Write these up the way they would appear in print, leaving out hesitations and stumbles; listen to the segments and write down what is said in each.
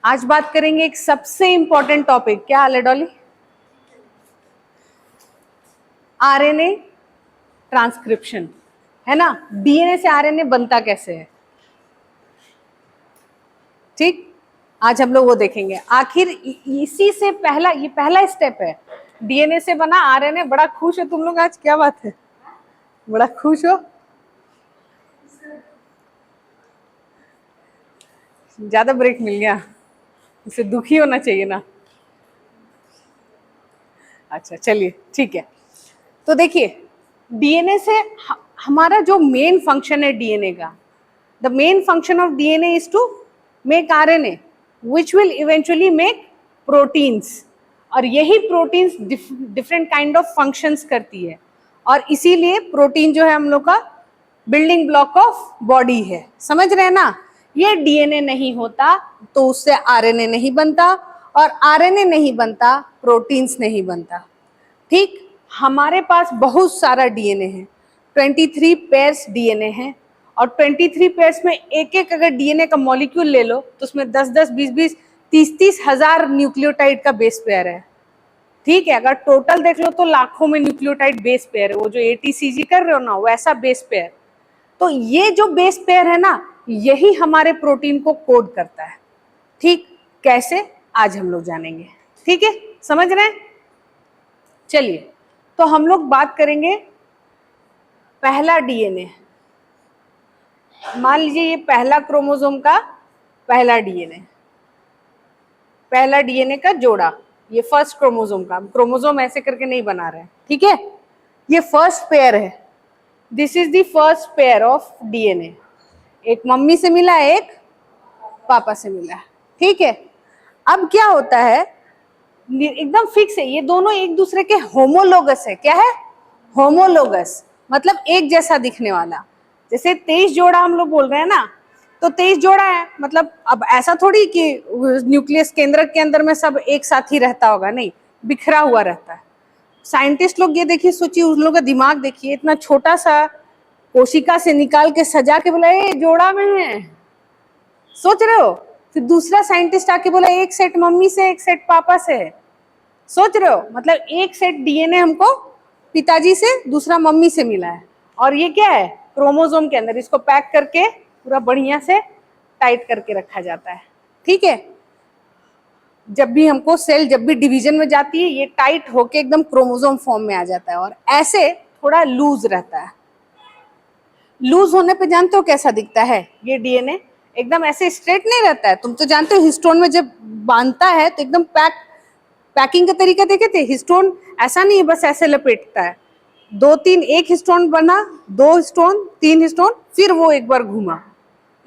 आज बात करेंगे एक सबसे इंपॉर्टेंट टॉपिक। क्या हाल है डॉली? आरएनए ट्रांसक्रिप्शन, है ना। डीएनए से आरएनए बनता कैसे है, ठीक। आज हम लोग वो देखेंगे। आखिर इसी से ये पहला स्टेप है, डीएनए से बना आरएनए। बड़ा खुश हो तुम लोग आज, क्या बात है, बड़ा खुश हो? ज्यादा ब्रेक मिल गया, इससे दुखी होना चाहिए ना। अच्छा चलिए ठीक है। तो देखिए, डीएनए से हमारा जो मेन फंक्शन है डीएनए का, the main function of DNA is to make RNA which will eventually make proteins. और यही proteins different kind of functions करती है, और इसीलिए प्रोटीन जो है हम लोग का बिल्डिंग ब्लॉक ऑफ बॉडी है। समझ रहे हैं ना। ये डीएनए नहीं होता तो उससे आरएनए नहीं बनता, और आरएनए नहीं बनता प्रोटीन्स नहीं बनता, ठीक। हमारे पास बहुत सारा डीएनए है, 23 पेयर्स डीएनए है, और 23 पेयर्स में एक एक अगर डीएनए का मॉलिक्यूल ले लो तो उसमें 10-10, 20-20, 30-30 हजार न्यूक्लियोटाइड का बेस पेयर है, ठीक है। अगर टोटल देख लो तो लाखों में न्यूक्लियोटाइड बेस पेयर है। वो जो एटीसीजी कर रहे हो ना, वैसा बेस पेयर। तो ये जो बेस पेयर है ना, यही हमारे प्रोटीन को कोड करता है, ठीक। कैसे, आज हम लोग जानेंगे, ठीक है। समझ रहे हैं? चलिए, तो हम लोग बात करेंगे पहला डीएनए। मान लीजिए ये पहला क्रोमोसोम का पहला डीएनए, पहला डीएनए का जोड़ा, ये फर्स्ट क्रोमोसोम का। क्रोमोसोम ऐसे करके नहीं बना रहे हैं, ठीक है। ये फर्स्ट पेयर है, this is the first pair of DNA. एक मम्मी से मिला, एक पापा से मिला, ठीक है। अब क्या होता है, एकदम फिक्स है, ये दोनों एक दूसरे के होमोलोगस है। क्या है? होमोलोगस, मतलब एक जैसा दिखने वाला। जैसे 23 जोड़ा हम लोग बोल रहे हैं ना, तो 23 जोड़ा है, मतलब अब ऐसा थोड़ी कि न्यूक्लियस केंद्र के अंदर में सब एक साथ ही रहता होगा, नहीं, बिखरा हुआ रहता है। साइंटिस्ट लोग ये देखिए, सोचिए उन लोगों का दिमाग देखिए, इतना छोटा सा कोशिका से निकाल के सजा के बोला ये जोड़ा में है, सोच रहे हो। फिर दूसरा साइंटिस्ट आके बोला एक सेट मम्मी से, एक सेट पापा से है, सोच रहे हो। मतलब एक सेट डीएनए हमको पिताजी से, दूसरा मम्मी से मिला है, और ये क्या है, क्रोमोसोम के अंदर। इसको पैक करके पूरा बढ़िया से टाइट करके रखा जाता है, ठीक है। जब भी हमको सेल जब भी डिवीजन में जाती है, ये टाइट होके एकदम क्रोमोसोम फॉर्म में आ जाता है, और ऐसे थोड़ा लूज रहता है। लूज होने पे जानते हो कैसा दिखता है ये डीएनए? एकदम ऐसे स्ट्रेट नहीं रहता है। तुम तो जानते हो हिस्टोन में जब बांधता है तो एकदम पैकिंग का तरीका देखे थे। हिस्टोन ऐसा नहीं है बस ऐसे लपेटता है, 2-3, एक हिस्टोन बना, 2 हिस्टोन, 3 हिस्टोन, फिर वो एक बार घूमा।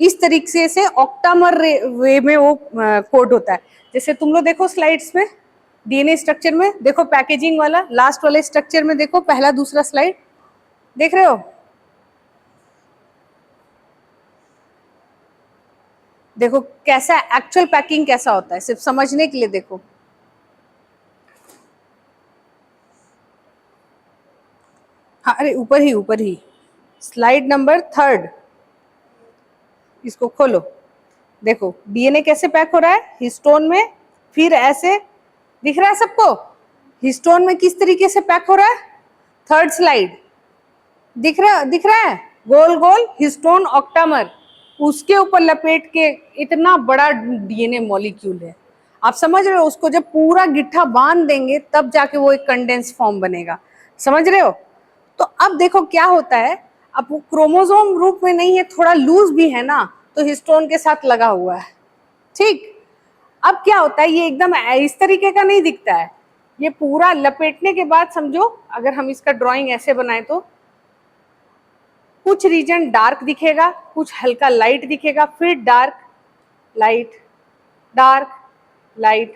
इस तरीके से ऑक्टामर वे में वो कोड होता है। जैसे तुम लोग देखो स्लाइड्स में, डीएनए स्ट्रक्चर में देखो, पैकेजिंग वाला लास्ट वाले स्ट्रक्चर में देखो, पहला दूसरा स्लाइड देख रहे हो। देखो कैसा एक्चुअल पैकिंग कैसा होता है, सिर्फ समझने के लिए देखो। हाँ, अरे ऊपर ही स्लाइड नंबर 3, इसको खोलो, देखो डीएनए कैसे पैक हो रहा है हिस्टोन में, फिर ऐसे दिख रहा है सबको। हिस्टोन में किस तरीके से पैक हो रहा है, 3rd स्लाइड दिख रहा है, गोल गोल हिस्टोन ऑक्टामर, उसके ऊपर लपेट के इतना बड़ा डीएनए मॉलिक्यूल है। आप समझ रहे हो? उसको जब पूरा गिट्ठा बांध देंगे तब जाके वो एक कंडेंस फॉर्म बनेगा, समझ रहे हो। तो अब देखो क्या होता है, अब वो क्रोमोसोम रूप में नहीं है, थोड़ा लूज भी है ना, तो हिस्टोन के साथ लगा हुआ है, ठीक। अब क्या होता है, ये एकदम इस तरीके का नहीं दिखता है। ये पूरा लपेटने के बाद समझो, अगर हम इसका ड्राइंग ऐसे बनाए तो कुछ रीजन डार्क दिखेगा, कुछ हल्का लाइट दिखेगा, फिर dark light, dark light,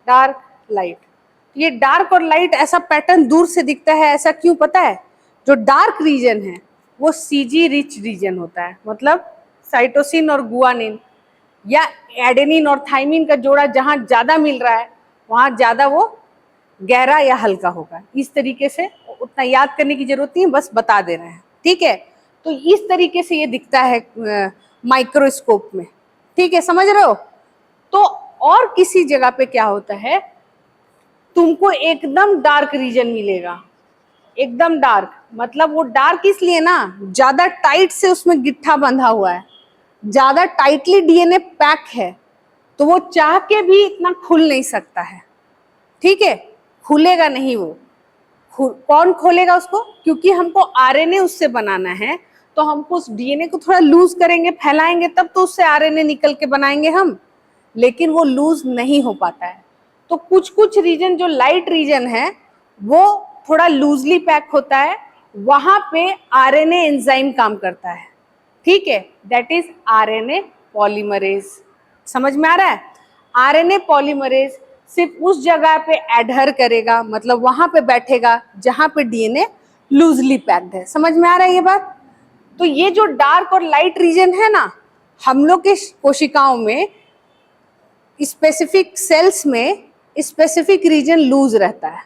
dark light. ये डार्क और लाइट ऐसा पैटर्न दूर से दिखता है, ऐसा क्यों पता है? जो डार्क रीजन है वो सीजी रिच रीजन होता है, मतलब साइटोसिन और गुआनिन या एडेनिन और थाइमिन का जोड़ा जहां ज्यादा मिल रहा है वहां ज्यादा वो गहरा या हल्का होगा। इस तरीके से उतना याद करने की जरूरत नहीं, बस बता दे रहे हैं, ठीक है। तो इस तरीके से ये दिखता है माइक्रोस्कोप में, ठीक है, समझ रहे हो। तो और किसी जगह पे क्या होता है, तुमको एकदम डार्क रीजन मिलेगा, एकदम डार्क। मतलब वो डार्क इसलिए ना, ज्यादा टाइट से उसमें गिट्ठा बंधा हुआ है, ज्यादा टाइटली डीएनए पैक है, तो वो चाह के भी इतना खुल नहीं सकता है। ठीक है, खुलेगा नहीं वो। कौन खोलेगा उसको? क्योंकि हमको आरएनए उससे बनाना है, तो हमको उस डीएनए को थोड़ा लूज करेंगे, फैलाएंगे, तब तो उससे आरएनए निकल के बनाएंगे हम, लेकिन वो लूज नहीं हो पाता है। तो कुछ कुछ रीजन जो लाइट रीजन है वो थोड़ा लूजली पैक होता है, वहां पे आरएनए एंजाइम काम करता है। ठीक है, दैट इज आरएनए पॉलीमरेज। समझ में आ रहा है? आरएनए पॉलीमरेज सिर्फ उस जगह पे एडहर करेगा, मतलब वहां पे बैठेगा जहां पे डीएनए लूजली पैक्ड है। समझ में आ रहा है ये बात? तो ये जो डार्क और लाइट रीजन है ना, हम लोग के कोशिकाओं में स्पेसिफिक सेल्स में स्पेसिफिक रीजन लूज रहता है।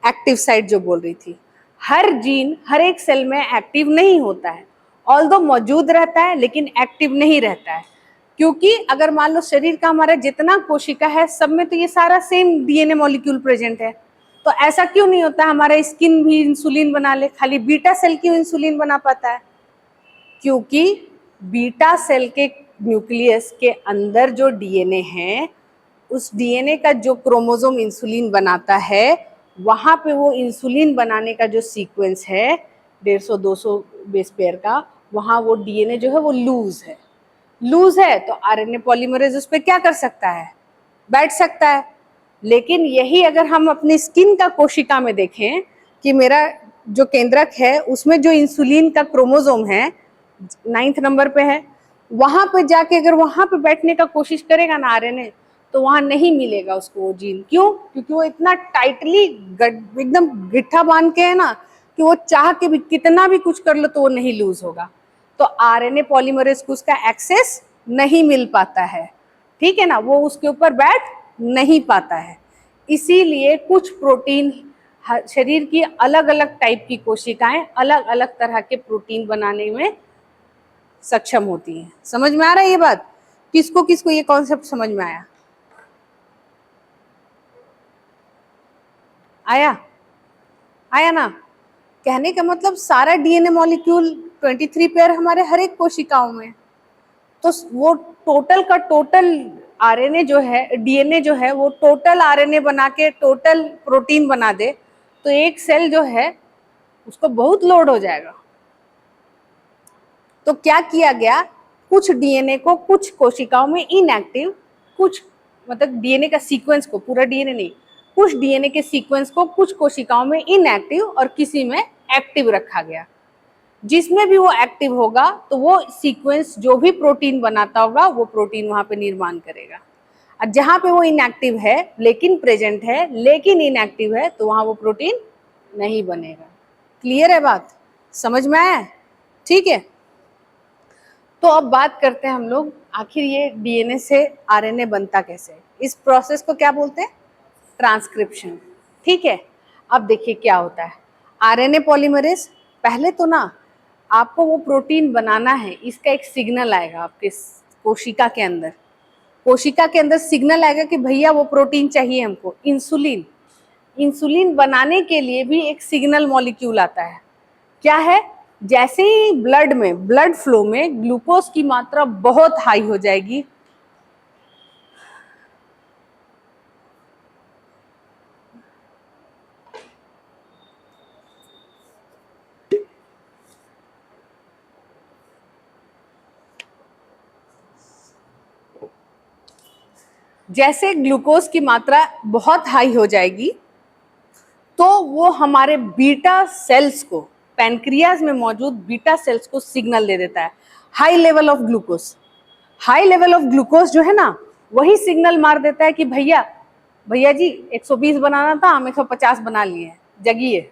एक्टिव साइट जो बोल रही थी, हर जीन हर एक सेल में एक्टिव नहीं होता है, ऑल्दो मौजूद रहता है लेकिन एक्टिव नहीं रहता है। क्योंकि अगर मान लो शरीर का हमारा जितना कोशिका है सब में तो ये सारा सेम डीएनए मॉलिक्यूल प्रेजेंट है, तो ऐसा क्यों नहीं होता हमारा स्किन भी इंसुलिन बना ले, खाली बीटा सेल क्यों इंसुलिन बना पाता है? क्योंकि बीटा सेल के न्यूक्लियस के अंदर जो डीएनए है, उस डीएनए का जो क्रोमोसोम इंसुलिन बनाता है, वहां पे वो इंसुलिन बनाने का जो सीक्वेंस है 150-200 बेस पेयर का, वहां वो डीएनए जो है वो लूज है। लूज है तो आरएनए पॉलीमरेज उस पर क्या कर सकता है? बैठ सकता है। लेकिन यही अगर हम अपनी स्किन का कोशिका में देखें कि मेरा जो केंद्रक है उसमें जो इंसुलिन का क्रोमोसोम है 9th नंबर पे है, वहां पे जाके अगर वहां पे बैठने का कोशिश करेगा ना आरएनए, तो वहां नहीं मिलेगा उसको वो जीन। क्यों? क्योंकि वो इतना टाइटली एकदम गिट्ठा बांध के है ना, कि वो चाह के भी कितना भी कुछ कर लो तो वो नहीं लूज होगा। तो आरएनए पॉलीमरेज को उसका एक्सेस नहीं मिल पाता है। ठीक है ना, वो उसके ऊपर बैठ नहीं पाता है। इसीलिए कुछ प्रोटीन, शरीर की अलग अलग टाइप की कोशिकाएं अलग अलग तरह के प्रोटीन बनाने में सक्षम होती हैं। समझ में आ रहा है ये बात? किसको किसको ये कॉन्सेप्ट समझ में आया? आया? आया ना? कहने का मतलब सारा डीएनए मॉलिक्यूल 23 पेयर हमारे हर एक कोशिकाओं में, तो वो टोटल का टोटल आरएनए जो है, डीएनए जो है वो टोटल आरएनए बना के टोटल प्रोटीन बना दे, तो एक सेल जो है उसको बहुत लोड हो जाएगा। तो क्या किया गया, कुछ डीएनए को कुछ कोशिकाओं में इनएक्टिव, कुछ मतलब डीएनए का सीक्वेंस को, पूरा डीएनए नहीं, कुछ डीएनए के सीक्वेंस को कुछ कोशिकाओं में इनएक्टिव और किसी में एक्टिव रखा गया। जिसमें भी वो एक्टिव होगा तो वो सीक्वेंस जो भी प्रोटीन बनाता होगा वो प्रोटीन वहां पे निर्माण करेगा। और जहां पे वो इनएक्टिव है लेकिन प्रेजेंट है लेकिन इनएक्टिव है, तो वहां वो प्रोटीन नहीं बनेगा। क्लियर है बात? समझ में आया? ठीक है, तो अब बात करते हैं हम लोग आखिर ये डीएनए से आरएनए बनता कैसे। इस प्रोसेस को क्या बोलते हैं? ट्रांसक्रिप्शन। ठीक है, अब देखिए क्या होता है। आरएनए पॉलीमरेज, पहले तो ना आपको वो प्रोटीन बनाना है, इसका एक सिग्नल आएगा आपके कोशिका के अंदर। कोशिका के अंदर सिग्नल आएगा कि भैया वो प्रोटीन चाहिए हमको, इंसुलिन। इंसुलिन बनाने के लिए भी एक सिग्नल मॉलिक्यूल आता है। क्या है? जैसे ही ब्लड में, ब्लड फ्लो में ग्लूकोज की मात्रा बहुत हाई हो जाएगी, जैसे ग्लूकोज की मात्रा बहुत हाई हो जाएगी तो वो हमारे बीटा सेल्स को, पैनक्रियाज में मौजूद बीटा सेल्स को सिग्नल दे देता है, high level of glucose. High level of glucose जो है ना, वही सिग्नल मार देता है कि भैया भैया जी 120 बनाना था, हम 150 बना लिए, जगिए।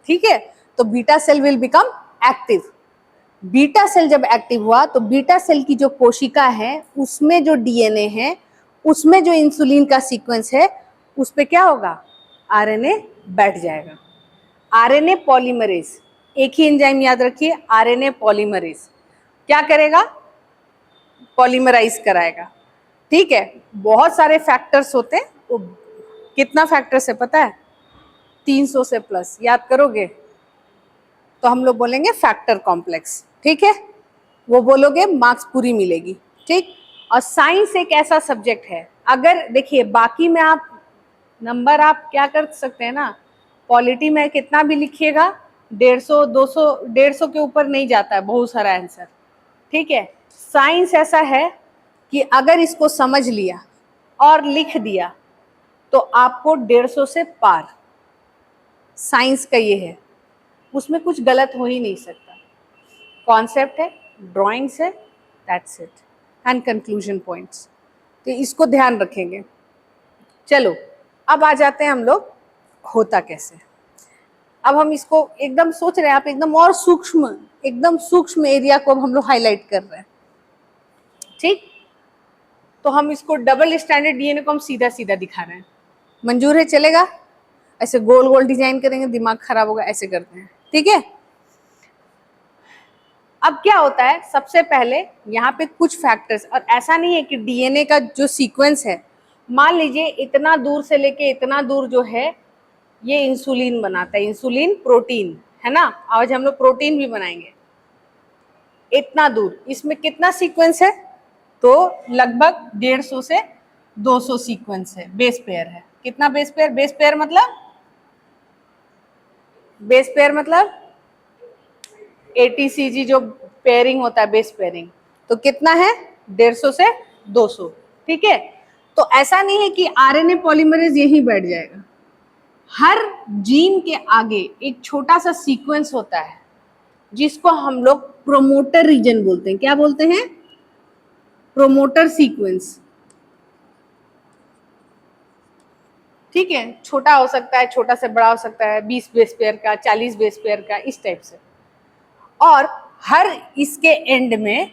ठीक है, तो beta cell will become active. Beta cell जब एक्टिव हुआ तो बीटा सेल की जो कोशिका है उसमें जो डीएनए है, उसमें जो इंसुलिन का सीक्वेंस है, उस पे क्या होगा? आरएनए बैठ जाएगा। आरएनए पॉलीमरेज, एक ही एंजाइम याद रखिए, आरएनए पॉलीमरेज क्या करेगा? पॉलीमराइज कराएगा। ठीक है, बहुत सारे फैक्टर्स होते हैं। वो कितना फैक्टर्स है पता है? 300 से प्लस। याद करोगे तो हम लोग बोलेंगे फैक्टर कॉम्प्लेक्स। ठीक है, वो बोलोगे मार्क्स पूरी मिलेगी। ठीक। और साइंस एक ऐसा सब्जेक्ट है, अगर देखिए बाकी में आप नंबर आप क्या कर सकते हैं ना, पॉलिटी में कितना भी लिखिएगा 150 200 150 के ऊपर नहीं जाता है बहुत सारा आंसर। ठीक है, साइंस ऐसा है कि अगर इसको समझ लिया और लिख दिया तो आपको 150 से पार। साइंस का ये है, उसमें कुछ गलत हो ही नहीं सकता। कॉन्सेप्ट है, ड्राइंग्स है, that's it, and conclusion points. तो इसको ध्यान रखेंगे। चलो अब आ जाते हैं हम लोग होता कैसे। अब हम इसको एकदम सोच रहे हैं, आप एकदम सूक्ष्म एरिया को अब हम लोग हाईलाइट कर रहे हैं। ठीक, तो हम इसको डबल स्टैंडर्ड डीएनए को हम सीधा सीधा दिखा रहे हैं। मंजूर है? चलेगा? ऐसे गोल गोल डिजाइन करेंगे, दिमाग खराब होगा, ऐसे करते हैं। ठीक है, अब क्या होता है, सबसे पहले यहाँ पे कुछ फैक्टर्स, और ऐसा नहीं है कि डीएनए का जो सीक्वेंस है, मान लीजिए इतना दूर से लेके इतना दूर जो है ये इंसुलिन बनाता है, इंसुलिन प्रोटीन है ना, आज हम लोग प्रोटीन भी बनाएंगे। इतना दूर, इसमें कितना सीक्वेंस है? तो लगभग 150 से 200 सीक्वेंस है, बेस पेयर है। कितना बेस पेयर? बेस पेयर मतलब ATCG जो पेयरिंग होता है, बेस पेयरिंग, तो कितना है? 150 से 200। ठीक है, तो ऐसा नहीं है कि आरएनए पॉलीमरेज यही बैठ जाएगा। हर जीन के आगे एक छोटा सा सीक्वेंस होता है जिसको हम लोग प्रोमोटर रीजन बोलते हैं। क्या बोलते हैं? Promoter sequence. ठीक है, छोटा हो सकता है, छोटा से बड़ा हो सकता है, 20 बेस पेयर का, 40 बेस पेयर का, इस टाइप से। और हर इसके एंड में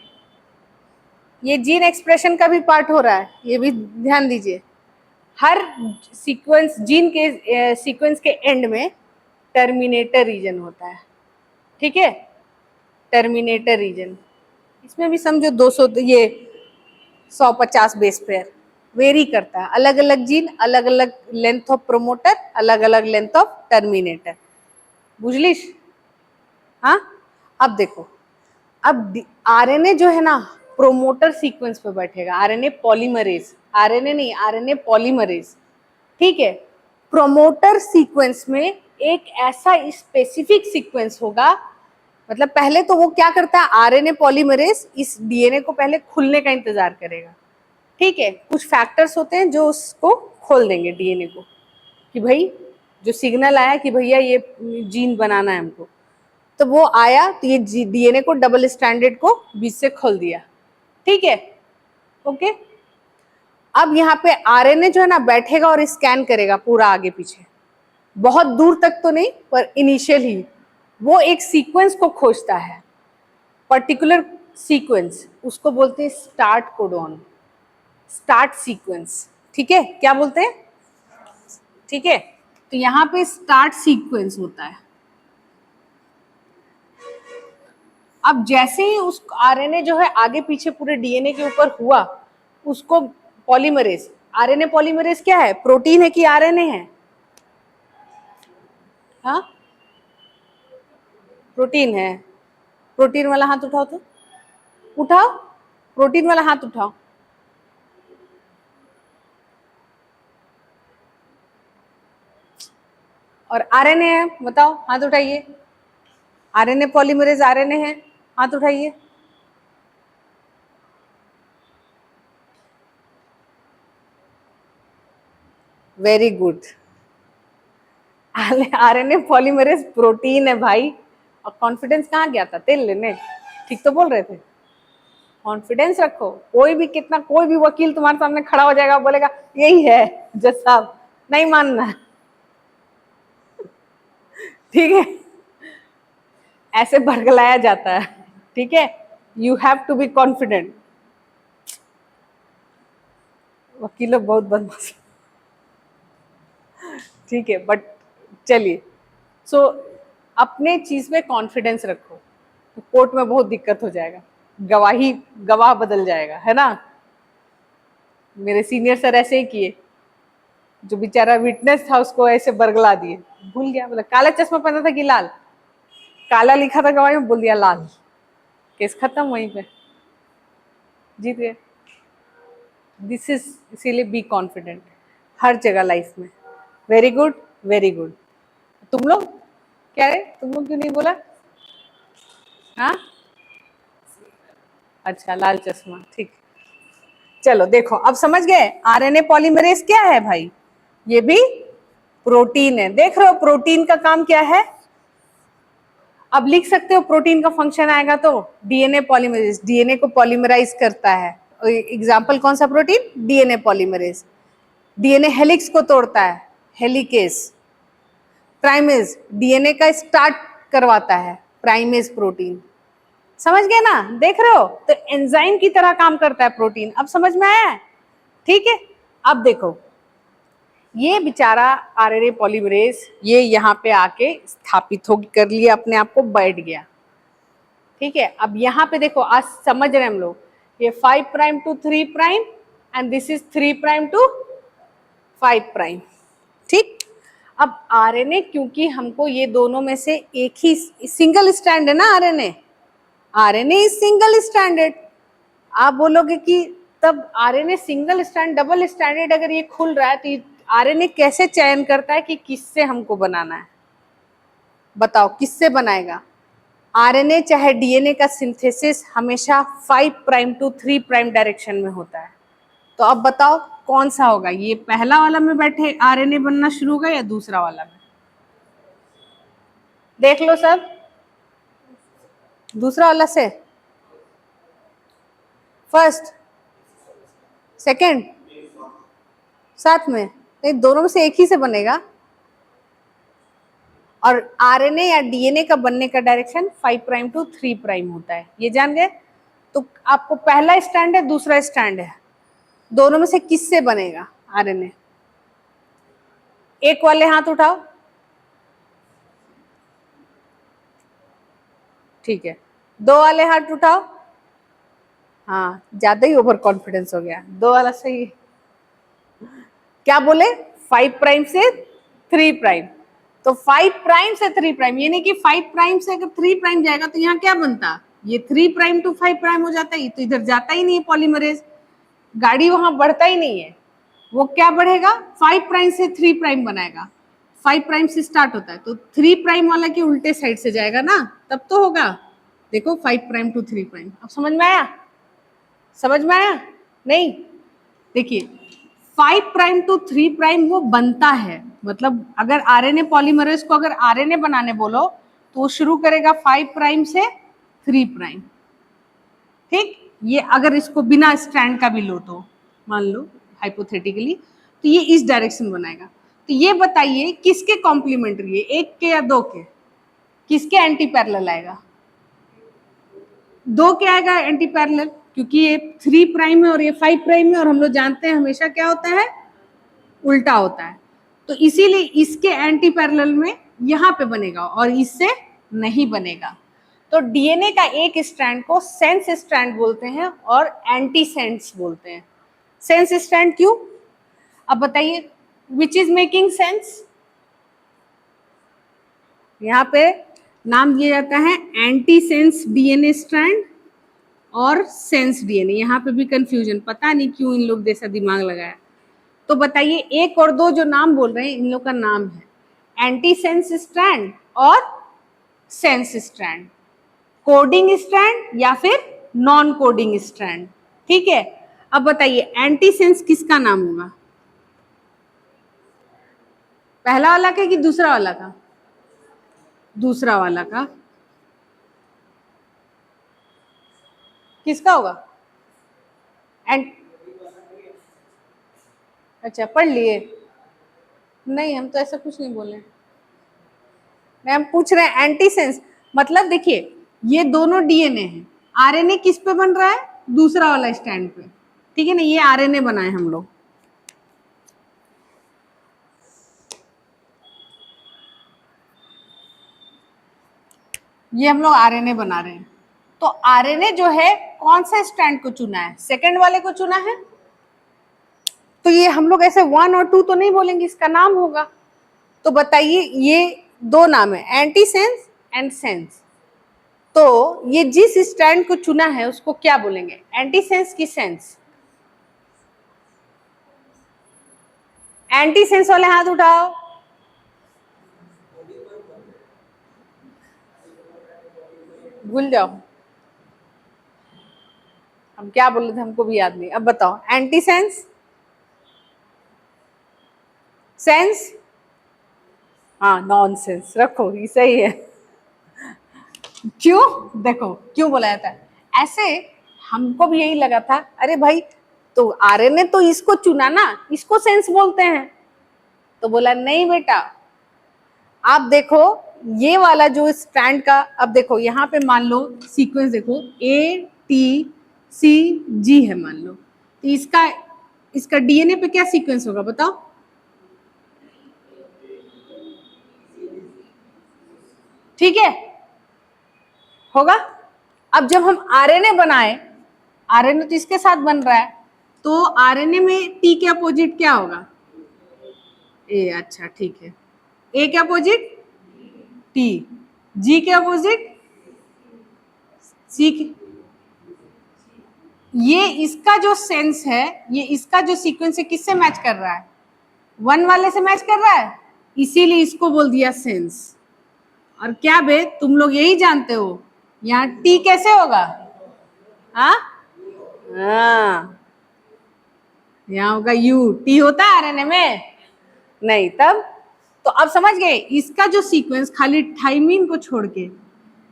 ये जीन एक्सप्रेशन का भी पार्ट हो रहा है, ये भी ध्यान दीजिए। हर सीक्वेंस, जीन के सीक्वेंस के एंड में टर्मिनेटर रीजन होता है। ठीक है, टर्मिनेटर रीजन, इसमें भी समझो 200, ये 150 बेस पेयर वेरी करता है। अलग अलग जीन, अलग अलग लेंथ ऑफ प्रोमोटर, अलग अलग लेंथ ऑफ टर्मिनेटर। बुझलिश? हाँ, अब देखो, अब आरएनए जो है ना प्रोमोटर सीक्वेंस पे बैठेगा, आरएनए पॉलीमरेज, आरएनए नहीं, आरएनए पॉलीमरेज। ठीक है, प्रोमोटर सीक्वेंस में एक ऐसा स्पेसिफिक सीक्वेंस होगा, मतलब पहले तो वो क्या करता है, आरएनए पॉलीमरेज इस डीएनए को पहले खुलने का इंतजार करेगा। ठीक है, कुछ फैक्टर्स होते हैं जो उसको खोल देंगे डीएनए को, कि भाई जो सिग्नल आया कि भैया ये जीन बनाना है हमको, तो वो आया तो ये डीएनए को डबल स्ट्रैंडेड को बीच से खोल दिया। ठीक है, ओके। अब यहाँ पे आरएनए जो है ना बैठेगा और स्कैन करेगा पूरा आगे पीछे, बहुत दूर तक तो नहीं पर इनिशियल ही वो एक सीक्वेंस को खोजता है, पर्टिकुलर सीक्वेंस, उसको बोलते हैं स्टार्ट कोडॉन, स्टार्ट सीक्वेंस। ठीक है, क्या बोलते हैं? ठीक है, तो यहाँ पे स्टार्ट सीक्वेंस होता है। अब जैसे ही उस आरएनए जो है आगे पीछे पूरे डीएनए के ऊपर हुआ, उसको पॉलीमरेज, आरएनए पॉलीमरेज क्या है, प्रोटीन है कि आरएनए है? हाँ, प्रोटीन है। प्रोटीन वाला हाथ उठाओ, तो उठाओ, प्रोटीन वाला हाथ उठाओ। और आरएनए है, बताओ, हाथ उठाइए। आरएनए पॉलीमरेज आरएनए है, हाथ उठाइए। Very good. RNA polymerase protein है भाई। और कॉन्फिडेंस कहाँ गया था? तेल लेने। ठीक तो बोल रहे थे, कॉन्फिडेंस रखो। कोई भी कितना, कोई भी वकील तुम्हारे सामने खड़ा हो जाएगा, बोलेगा यही है जज साहब, नहीं मानना। ठीक है, ऐसे भड़कलाया जाता है। ठीक है, you have to be confident. वकीलों बहुत बदमाश। ठीक है, बट चलिए, सो अपने चीज में कॉन्फिडेंस रखो, तो कोर्ट में बहुत दिक्कत हो जाएगा, गवाह बदल जाएगा, है ना। मेरे सीनियर सर ऐसे ही किए, जो बेचारा विटनेस था उसको ऐसे बरगला दिए, भूल गया, बोला काला चश्मा पहना था कि लाल, काला लिखा था गवाही में, बोल दिया लाल, केस खत्म वहीं पे, जीत गए। दिस इज, इसीलिए बी कॉन्फिडेंट हर जगह लाइफ में। Very good, very good. तुम लोग क्या है, तुम लोग क्यों नहीं बोला? हाँ, अच्छा लाल चश्मा, ठीक। चलो देखो अब समझ गए आरएनए पॉलीमरेज क्या है भाई, ये भी प्रोटीन है। देख रहे हो प्रोटीन का काम क्या है, अब लिख सकते हो प्रोटीन का फंक्शन आएगा तो डीएनए पॉलीमरेज, डीएनए को पॉलीमराइज करता है। एग्जाम्पल कौन सा protein, DNA polymerase. DNA helix को तोड़ता है, हेलिकेस। प्राइमेज, डीएनए का स्टार्ट करवाता है, प्राइमेज प्रोटीन। समझ गए ना, देख रहे हो, तो एंजाइम की तरह काम करता है प्रोटीन। अब समझ में आया है, ठीक है। अब देखो ये बेचारा आरएनए पॉलीमरेज ये यहाँ पे आके स्थापित हो कर लिया, अपने आप को बैठ गया, ठीक है। अब यहाँ पे देखो आज समझ रहे हैं हम लोग, ये 5 prime to 3 prime and this is 3 prime to 5 prime, ठीक। अब आरएनए क्योंकि हमको ये दोनों में से एक ही सिंगल स्ट्रैंड है ना, RNA, RNA is single stranded. आप बोलोगे कि तब RNA single strand double stranded अगर ये खुल रहा है तो आरएनए कैसे चयन करता है कि किससे हमको बनाना है, बताओ किससे बनाएगा? आरएनए चाहे डीएनए का सिंथेसिस हमेशा 5 प्राइम टू 3 प्राइम डायरेक्शन में होता है। तो अब बताओ कौन सा होगा, ये पहला वाला में बैठे आरएनए बनना शुरू होगा या दूसरा वाला में? देख लो सब, दूसरा वाला से, फर्स्ट, सेकंड, साथ में, नहीं दोनों में से एक ही से बनेगा। और आरएनए या डीएनए का बनने का डायरेक्शन 5 प्राइम टू 3 प्राइम होता है, ये जान गए। तो आपको पहला स्टैंड है दूसरा स्टैंड है, दोनों में से किससे बनेगा आरएनए? एक वाले हाथ उठाओ, ठीक है। दो वाले हाथ उठाओ, हाँ ज्यादा ही ओवर कॉन्फिडेंस हो गया, दो वाला सही है। क्या बोले, 5 प्राइम से 3 प्राइम, तो 5 प्राइम से 3 प्राइम, यानी कि 5 प्राइम से अगर 3 प्राइम जाएगा तो यहाँ क्या बनता, ये 3 प्राइम टू 5 प्राइम हो जाता है, तो इधर जाता ही नहीं है पॉलीमरेज, गाड़ी वहां बढ़ता ही नहीं है, वो क्या बढ़ेगा 5 प्राइम से 3 प्राइम बनाएगा। 5 प्राइम से स्टार्ट होता है तो 3 प्राइम वाला के उल्टे साइड से जाएगा ना, तब तो होगा। देखो 5 प्राइम टू 3 प्राइम, अब समझ में आया, समझ में आया नहीं? देखिए 5 प्राइम टू 3 प्राइम वो बनता है, मतलब अगर आरएनए पॉलीमरेज को अगर आरएनए बनाने बोलो तो वो शुरू करेगा 5 प्राइम से 3 प्राइम, ठीक। ये अगर इसको बिना स्ट्रैंड का भी लो तो मान लो हाइपोथेटिकली, तो ये इस डायरेक्शन बनाएगा। तो ये बताइए किसके कॉम्प्लीमेंट्री है, एक के या दो के, किसके एंटी पैरेलल आएगा? दो के आएगा एंटी पैरेलल, क्योंकि ये 3 प्राइम है और ये 5 प्राइम है, और हम लोग जानते हैं हमेशा क्या होता है, उल्टा होता है। तो इसीलिए इसके एंटी पैरेलल में यहाँ पे बनेगा और इससे नहीं बनेगा। तो डीएनए का एक स्ट्रैंड को सेंस स्ट्रैंड बोलते हैं और एंटी सेंस बोलते हैं। सेंस स्ट्रैंड क्यों, अब बताइए, विच इज मेकिंग सेंस? यहाँ पे नाम दिया जाता है एंटी सेंस डीएनए स्ट्रैंड और सेंस डीएनए। यहाँ पे भी कंफ्यूजन, पता नहीं क्यों इन लोग जैसा दिमाग लगाया। तो बताइए एक और दो जो नाम बोल रहे हैं इन लोग का नाम है एंटी सेंस स्ट्रैंड और सेंस स्ट्रैंड, कोडिंग स्ट्रैंड या फिर नॉन कोडिंग स्ट्रैंड, ठीक है। अब बताइए एंटी सेंस किसका नाम होगा, पहला वाला का कि दूसरा वाला का? दूसरा वाला का। किसका होगा? एंड अच्छा पढ़ लिए? नहीं हम तो ऐसा कुछ नहीं बोले, हम पूछ रहे हैं एंटी सेंस मतलब देखिए ये दोनों डीएनए हैं, आरएनए किस पे बन रहा है, दूसरा वाला स्टैंड पे, ठीक है ना। ये आरएनए बनाए हम लोग, ये हम लोग आरएनए बना रहे हैं। तो आरएनए जो है कौन सा स्ट्रैंड को चुना है, सेकंड वाले को चुना है, तो ये हम लोग ऐसे 1 और 2 तो नहीं बोलेंगे, इसका नाम होगा। तो बताइए, ये दो नाम है, एंटीसेंस एंड सेंस। तो ये जिस स्ट्रैंड को चुना है उसको क्या बोलेंगे, एंटीसेंस की सेंस? एंटीसेंस वाले हाथ उठाओ। भूल जाओ, हम क्या बोले थे हमको भी याद नहीं। अब बताओ, एंटीसेंस, सेंस, हाँ नॉनसेंस, रखो ये सही है। क्यों, देखो क्यों बोला जाता है ऐसे। हमको भी यही लगा था, अरे भाई तो आरएनए तो इसको चुना ना, इसको सेंस बोलते हैं। तो बोला नहीं बेटा, आप देखो ये वाला जो स्ट्रैंड का, अब देखो यहाँ पे मान लो सीक्वेंस देखो, ATCG है मान लो, तो इसका डीएनए पे क्या सीक्वेंस होगा बताओ? ठीक है, होगा। अब जब हम आरएनए बनाए, आरएनए तो इसके साथ बन रहा है, तो आरएनए में टी के अपोजिट क्या होगा? ए, अच्छा ठीक है। ए के अपोजिट टी, जी के अपोजिट सी के। ये इसका जो सेंस है, ये इसका जो सीक्वेंस है किससे मैच कर रहा है? 1 वाले से मैच कर रहा है, इसीलिए इसको बोल दिया सेंस। और क्या बे, तुम लोग यही जानते हो यहाँ टी कैसे होगा? हाँ, यहाँ होगा यू। टी होता है आरएनए में? नहीं, तब तो अब समझ गए, इसका जो सीक्वेंस खाली थाइमिन को छोड़ के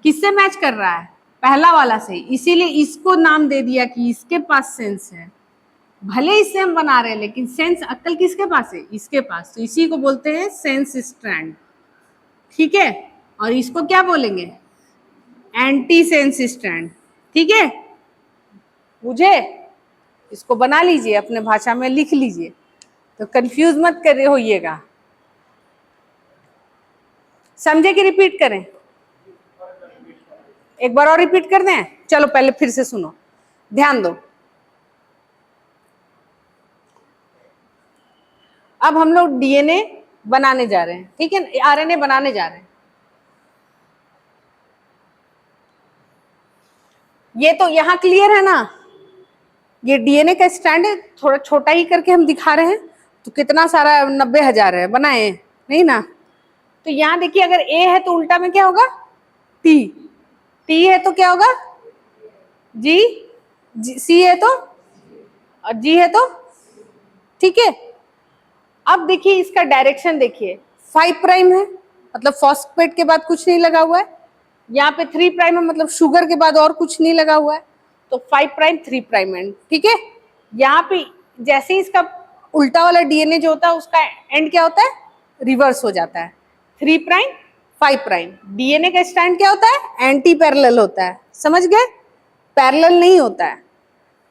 किससे मैच कर रहा है? पहला वाला से, इसीलिए इसको नाम दे दिया कि इसके पास सेंस है। भले इससे हम बना रहे हैं लेकिन सेंस अक्ल किसके पास है? इसके पास। तो इसी को बोलते हैं सेंस स्ट्रैंड, ठीक है। और इसको क्या बोलेंगे? एंटी सेंस स्ट्रैंड, ठीक है। मुझे इसको बना लीजिए, अपने भाषा में लिख लीजिए, तो कंफ्यूज मत कर होइएगा। समझे कि रिपीट करें? एक बार और रिपीट कर दें? चलो पहले फिर से सुनो, ध्यान दो। अब हम लोग डीएनए बनाने जा रहे हैं, ठीक है, आरएनए बनाने जा रहे हैं। ये तो यहां क्लियर है ना? ये डीएनए का स्टैंड है, थोड़ा छोटा ही करके हम दिखा रहे हैं, तो कितना सारा 90,000 है बनाए, नहीं ना? तो यहां देखिए, अगर ए है तो उल्टा में क्या होगा? टी। टी है तो क्या होगा? जी, सी है तो, और जी है तो, ठीक है। अब देखिए इसका डायरेक्शन देखिए, 5 प्राइम है, मतलब फॉस्फेट के बाद कुछ नहीं लगा हुआ है। यहाँ पे 3 प्राइम है, मतलब शुगर के बाद और कुछ नहीं लगा हुआ है। तो 5 प्राइम 3 प्राइम एंड, ठीक है। यहाँ पे जैसे ही इसका उल्टा वाला डीएनए जो होता है उसका एंड क्या होता है? रिवर्स हो जाता है, 3 प्राइम 5 प्राइम। डीएनए का स्टैंड क्या होता है? एंटी पैरेलल होता है, समझ गए? पैरेलल नहीं होता है।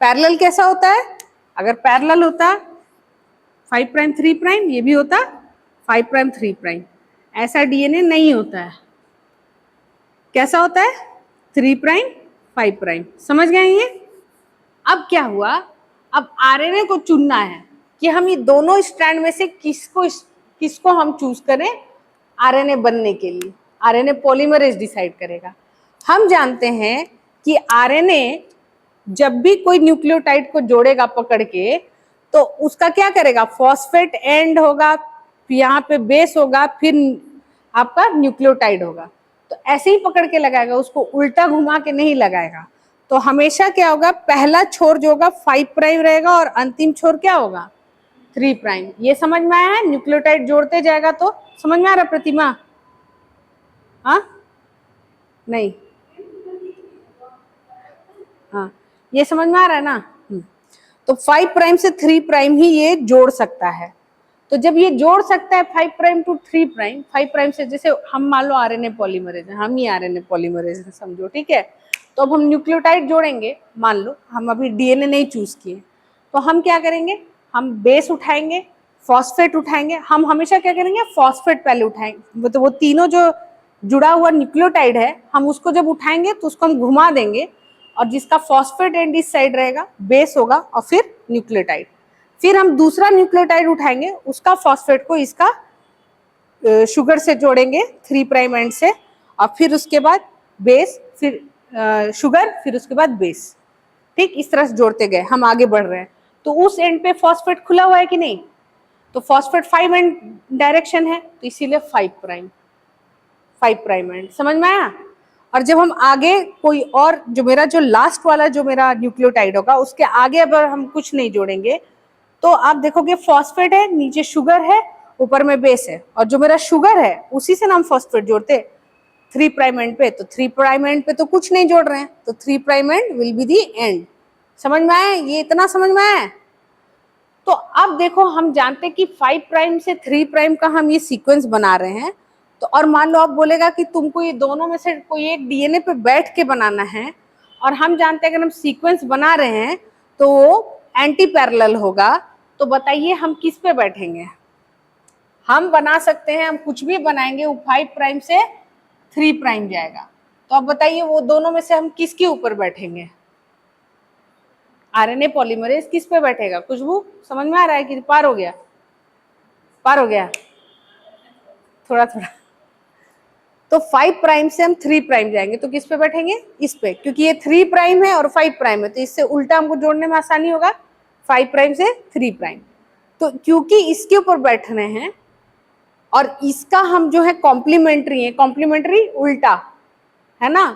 पैरेलल कैसा होता है? अगर पैरेलल होता 5 प्राइम 3 प्राइम, ये भी होता 5 प्राइम 3 प्राइम, ऐसा डीएनए नहीं होता है। कैसा होता है? 3 प्राइम 5 प्राइम, समझ गए ये? अब क्या हुआ, अब आरएनए को चुनना है कि हम ये दोनों स्ट्रैंड में से किसको हम चूज करें आरएनए बनने के लिए। आरएनए पॉलीमरेज डिसाइड करेगा। हम जानते हैं कि आरएनए जब भी कोई न्यूक्लियोटाइड को जोड़ेगा पकड़ के, तो उसका क्या करेगा? फॉस्फेट एंड होगा, यहाँ पे बेस होगा, फिर आपका न्यूक्लियोटाइड होगा। तो ऐसे ही पकड़ के लगाएगा, उसको उल्टा घुमा के नहीं लगाएगा। तो हमेशा क्या होगा, पहला छोर जो होगा 5 प्राइम रहेगा और अंतिम छोर क्या होगा? 3 प्राइम। ये समझ में आया है? न्यूक्लियोटाइड जोड़ते जाएगा तो समझ में आ रहा प्रतिमा? हाँ, नहीं, हाँ, ये समझ में आ रहा है ना? तो 5 प्राइम से 3 प्राइम ही ये जोड़ सकता है। तो जब ये जोड़ सकता है 5 प्राइम टू 3 प्राइम, 5 प्राइम से, जैसे हम मान लो आरएनए पॉलीमरेज है, हम ही आरएनए पॉलीमरेज है समझो, ठीक है। तो अब हम न्यूक्लियोटाइड जोड़ेंगे, मान लो हम अभी डीएनए नहीं चूज किए, तो हम क्या करेंगे? हम बेस उठाएंगे, फॉस्फेट उठाएंगे। हम हमेशा क्या करेंगे? फॉस्फेट पहले उठाएंगे, तो वो तीनों जो जुड़ा हुआ न्यूक्लियोटाइड है, हम उसको जब उठाएंगे तो उसको हम घुमा देंगे, और जिसका फॉस्फेट एंड इस साइड रहेगा बेस होगा, और फिर न्यूक्लियोटाइड। फिर हम दूसरा न्यूक्लियोटाइड उठाएंगे, उसका फॉस्फेट को इसका शुगर से जोड़ेंगे 3 प्राइम एंड से, और फिर उसके बाद बेस, फिर शुगर, फिर उसके बाद बेस। ठीक, इस तरह से जोड़ते गए हम आगे बढ़ रहे हैं। तो उस एंड पे फॉस्फेट खुला हुआ है कि नहीं, तो फॉस्फेट 5 एंड डायरेक्शन है, तो इसीलिए 5 प्राइम एंड। समझ में आया? और जब हम आगे कोई और, जो मेरा जो लास्ट वाला जो मेरा न्यूक्लियोटाइड होगा, उसके आगे अगर हम कुछ नहीं जोड़ेंगे तो आप देखोगे फॉस्फेट है, नीचे शुगर है, ऊपर में बेस है, और जो मेरा शुगर है उसी से ना हम फॉस्फेट जोड़ते 3 प्राइम एंड पे। तो 3 प्राइम एंड पे तो कुछ नहीं जोड़ रहे हैं, तो 3 prime and will be the and. समझ में आया? ये इतना समझ में आया? तो अब देखो, हम जानते हैं कि 5 प्राइम से 3 प्राइम का हम ये सीक्वेंस बना रहे हैं। तो और मान लो आप बोलेगा कि तुमको ये दोनों में से कोई एक डीएनए पे बैठ के बनाना है, और हम जानते हैं अगर हम सीक्वेंस बना रहे हैं तो वो एंटी पैरेलल होगा, तो बताइए हम किस पे बैठेंगे? हम बना सकते हैं, हम कुछ भी बनाएंगे, वो 5 प्राइम से 3 प्राइम जाएगा। तो अब बताइए वो दोनों में से हम किसके ऊपर बैठेंगे? आरएनए पॉलीमरेज किस पे बैठेगा? खुशबू समझ में आ रहा है कि पार हो गया? पार हो गया थोड़ा थोड़ा। तो 5 प्राइम से हम 3 प्राइम जाएंगे, तो किस पे बैठेंगे? इस पे, क्योंकि ये 3 प्राइम है और 5 प्राइम है, तो इससे उल्टा हमको जोड़ने में आसानी होगा, 5 प्राइम से 3 प्राइम। तो क्योंकि इसके ऊपर बैठ रहे हैं और इसका हम जो है कॉम्प्लीमेंट्री है, कॉम्प्लीमेंट्री उल्टा है ना,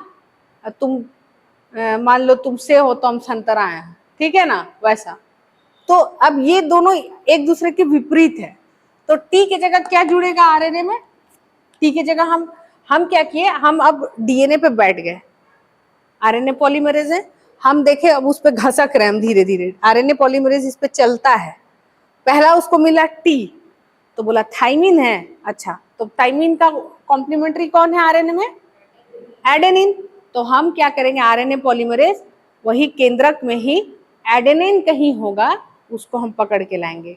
तुम मान लो तुमसे हो तो हम संतरा हैं, ठीक है ना, वैसा। तो अब ये दोनों एक दूसरे के विपरीत है, तो टी की जगह क्या जुड़ेगा आरएनए में? टी की जगह हम क्या किए, हम अब डीएनए पे बैठ गए। आरएनए पॉलीमरेज है, हम देखे अब उस पर घसक रहे हम धीरे धीरे, आरएनए पॉलीमरेज इस पे चलता है। पहला उसको मिला टी, तो बोला थाइमिन है, अच्छा तो थाइमिन का कॉम्प्लीमेंट्री कौन है आरएनए में? एडेनिन। तो हम क्या करेंगे, आरएनए पॉलीमरेज वही केंद्रक में ही एडेनिन कहीं होगा, उसको हम पकड़ के लाएंगे।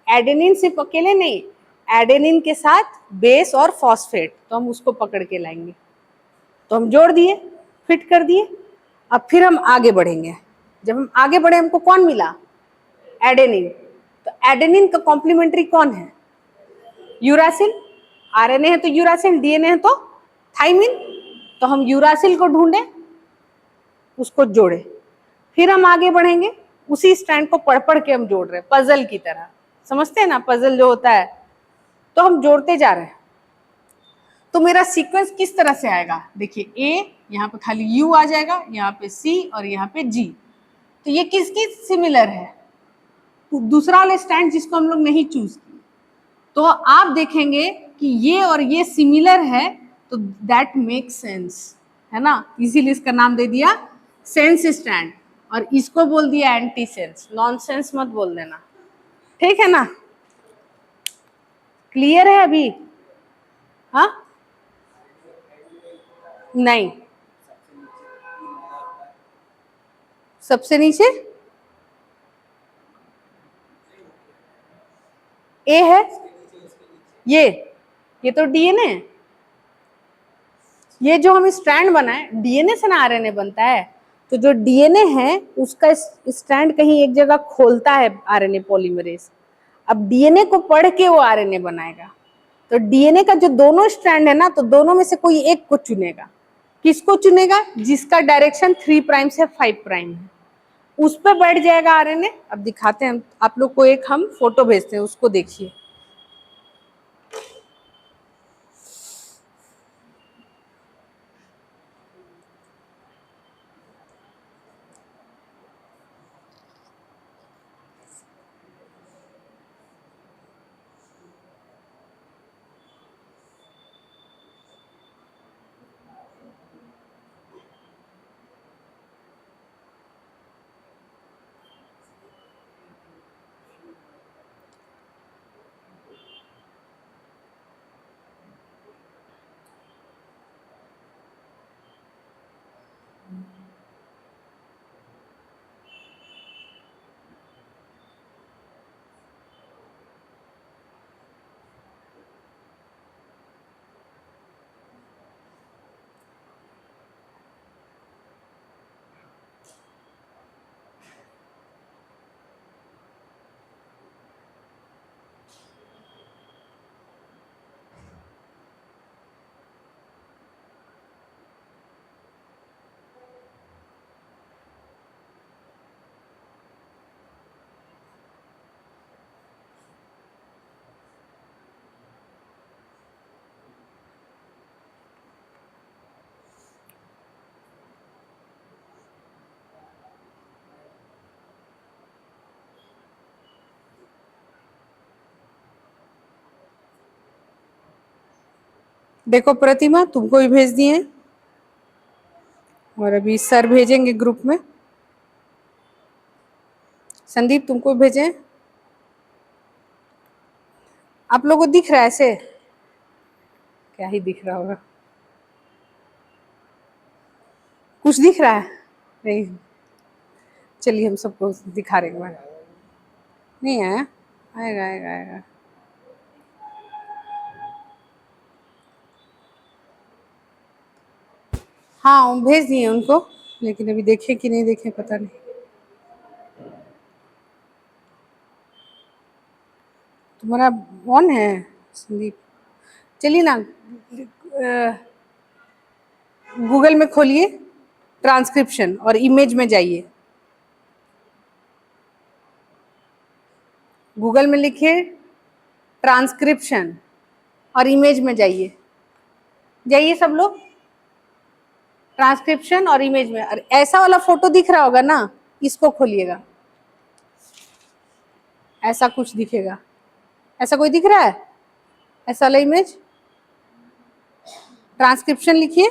एडेनिन सिर्फ अकेले नहीं, एडेनिन के साथ बेस और फॉस्फेट, तो हम उसको पकड़ के लाएंगे। तो हम जोड़ दिए, फिट कर दिए। अब फिर हम आगे बढ़ेंगे। जब हम आगे बढ़े, हमको कौन मिला? एडेनिन। तो एडेनिन का कॉम्प्लीमेंट्री कौन है? यूरासिल। आरएनए है तो यूरासिल, डीएनए है तो थाइमिन। तो हम यूरासिल को ढूंढे, उसको जोड़े, फिर हम आगे बढ़ेंगे, उसी स्ट्रैंड को पढ़ पढ़ के हम जोड़ रहे हैं, पजल की तरह। समझते हैं ना पजल जो होता है? तो हम जोड़ते जा रहे हैं। तो मेरा सीक्वेंस किस तरह से आएगा? देखिए, ए, यहाँ पे खाली यू आ जाएगा, यहाँ पे सी और यहाँ पे जी। तो ये किसकी सिमिलर है? दूसरा वाला स्टैंड जिसको हम लोग नहीं चूज किए। तो आप देखेंगे कि ये और ये सिमिलर है, तो दैट मेक सेंस, है ना, इसीलिए इसका नाम दे दिया सेंस स्टैंड, और इसको बोल दिया एंटी सेंस। नॉनसेंस मत बोल देना, ठीक है ना? क्लियर है अभी? हाँ, नहीं, सबसे नीचे ए है, ये तो डीएनए है। ये जो हम स्ट्रैंड बनाए, डीएनए से ना आरएनए बनता है, तो जो डीएनए है उसका स्ट्रैंड कहीं एक जगह खोलता है आरएनए पॉलीमरेज। अब डीएनए को पढ़ के वो आरएनए बनाएगा। तो डीएनए का जो दोनों स्ट्रैंड है ना, तो दोनों में से कोई एक को चुनेगा। किसको चुनेगा? जिसका डायरेक्शन 3 प्राइम से 5 प्राइम है, उस पर बैठ जाएगा आरएनए। अब दिखाते हैं आप लोग को, एक हम फोटो भेजते हैं, उसको देखिए। देखो प्रतिमा, तुमको भी भेज दिए हैं और अभी सर भेजेंगे ग्रुप में। संदीप तुमको भेजे। आप लोगों को दिख रहा है ऐसे? क्या ही दिख रहा होगा, कुछ दिख रहा है? नहीं, चलिए हम सबको दिखा रहे एक बार। नहीं आया? आएगा आएगा आएगा। हाँ भेज दिए उनको, लेकिन अभी देखे कि नहीं देखे पता नहीं। तुम्हारा ऑन है संदीप? चलिए ना, गूगल में खोलिए ट्रांसक्रिप्शन और इमेज में जाइए। गूगल में लिखिए ट्रांसक्रिप्शन और इमेज में जाइए। जाइए सब लोग, ट्रांसक्रिप्शन और इमेज में। और ऐसा वाला फोटो दिख रहा होगा ना, इसको खोलिएगा, ऐसा कुछ दिखेगा। ऐसा कोई दिख रहा है? ऐसा वाला इमेज, ट्रांसक्रिप्शन लिखिए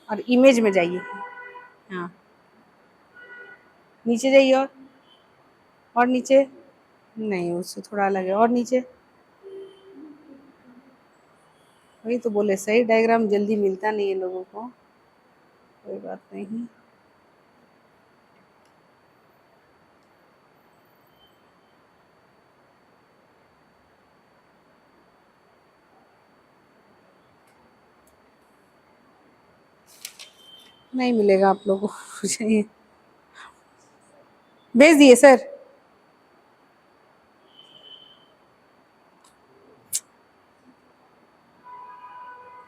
और इमेज में जाइए। हाँ नीचे जाइए और नीचे, नहीं उससे थोड़ा अलग है, और नीचे। वही तो बोले, सही डायग्राम जल्दी मिलता नहीं है लोगों को, कोई बात नहीं। नहीं मिलेगा आप लोगों को। चाहिए, भेज दिए सर।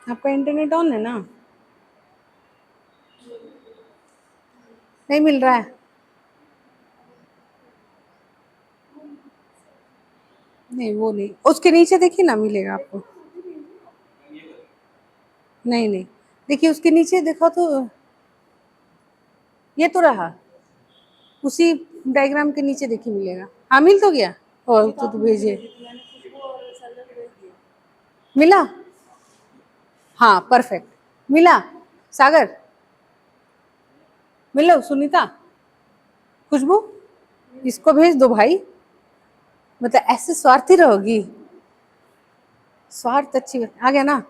आपका इंटरनेट ऑन है ना? नहीं मिल रहा है? नहीं वो नहीं, उसके नीचे देखिए ना, मिलेगा आपको। नहीं नहीं, देखिए उसके नीचे देखो तो, ये तो रहा, उसी डायग्राम के नीचे देखिए मिलेगा। हाँ मिल तो गया। और तो भेजिए। मिला? हाँ परफेक्ट, मिला। सागर मिलो, सुनीता, खुशबू, इसको भेज दो भाई। मतलब ऐसे स्वार्थी रहोगी? स्वार्थ अच्छी बात। आ गया ना?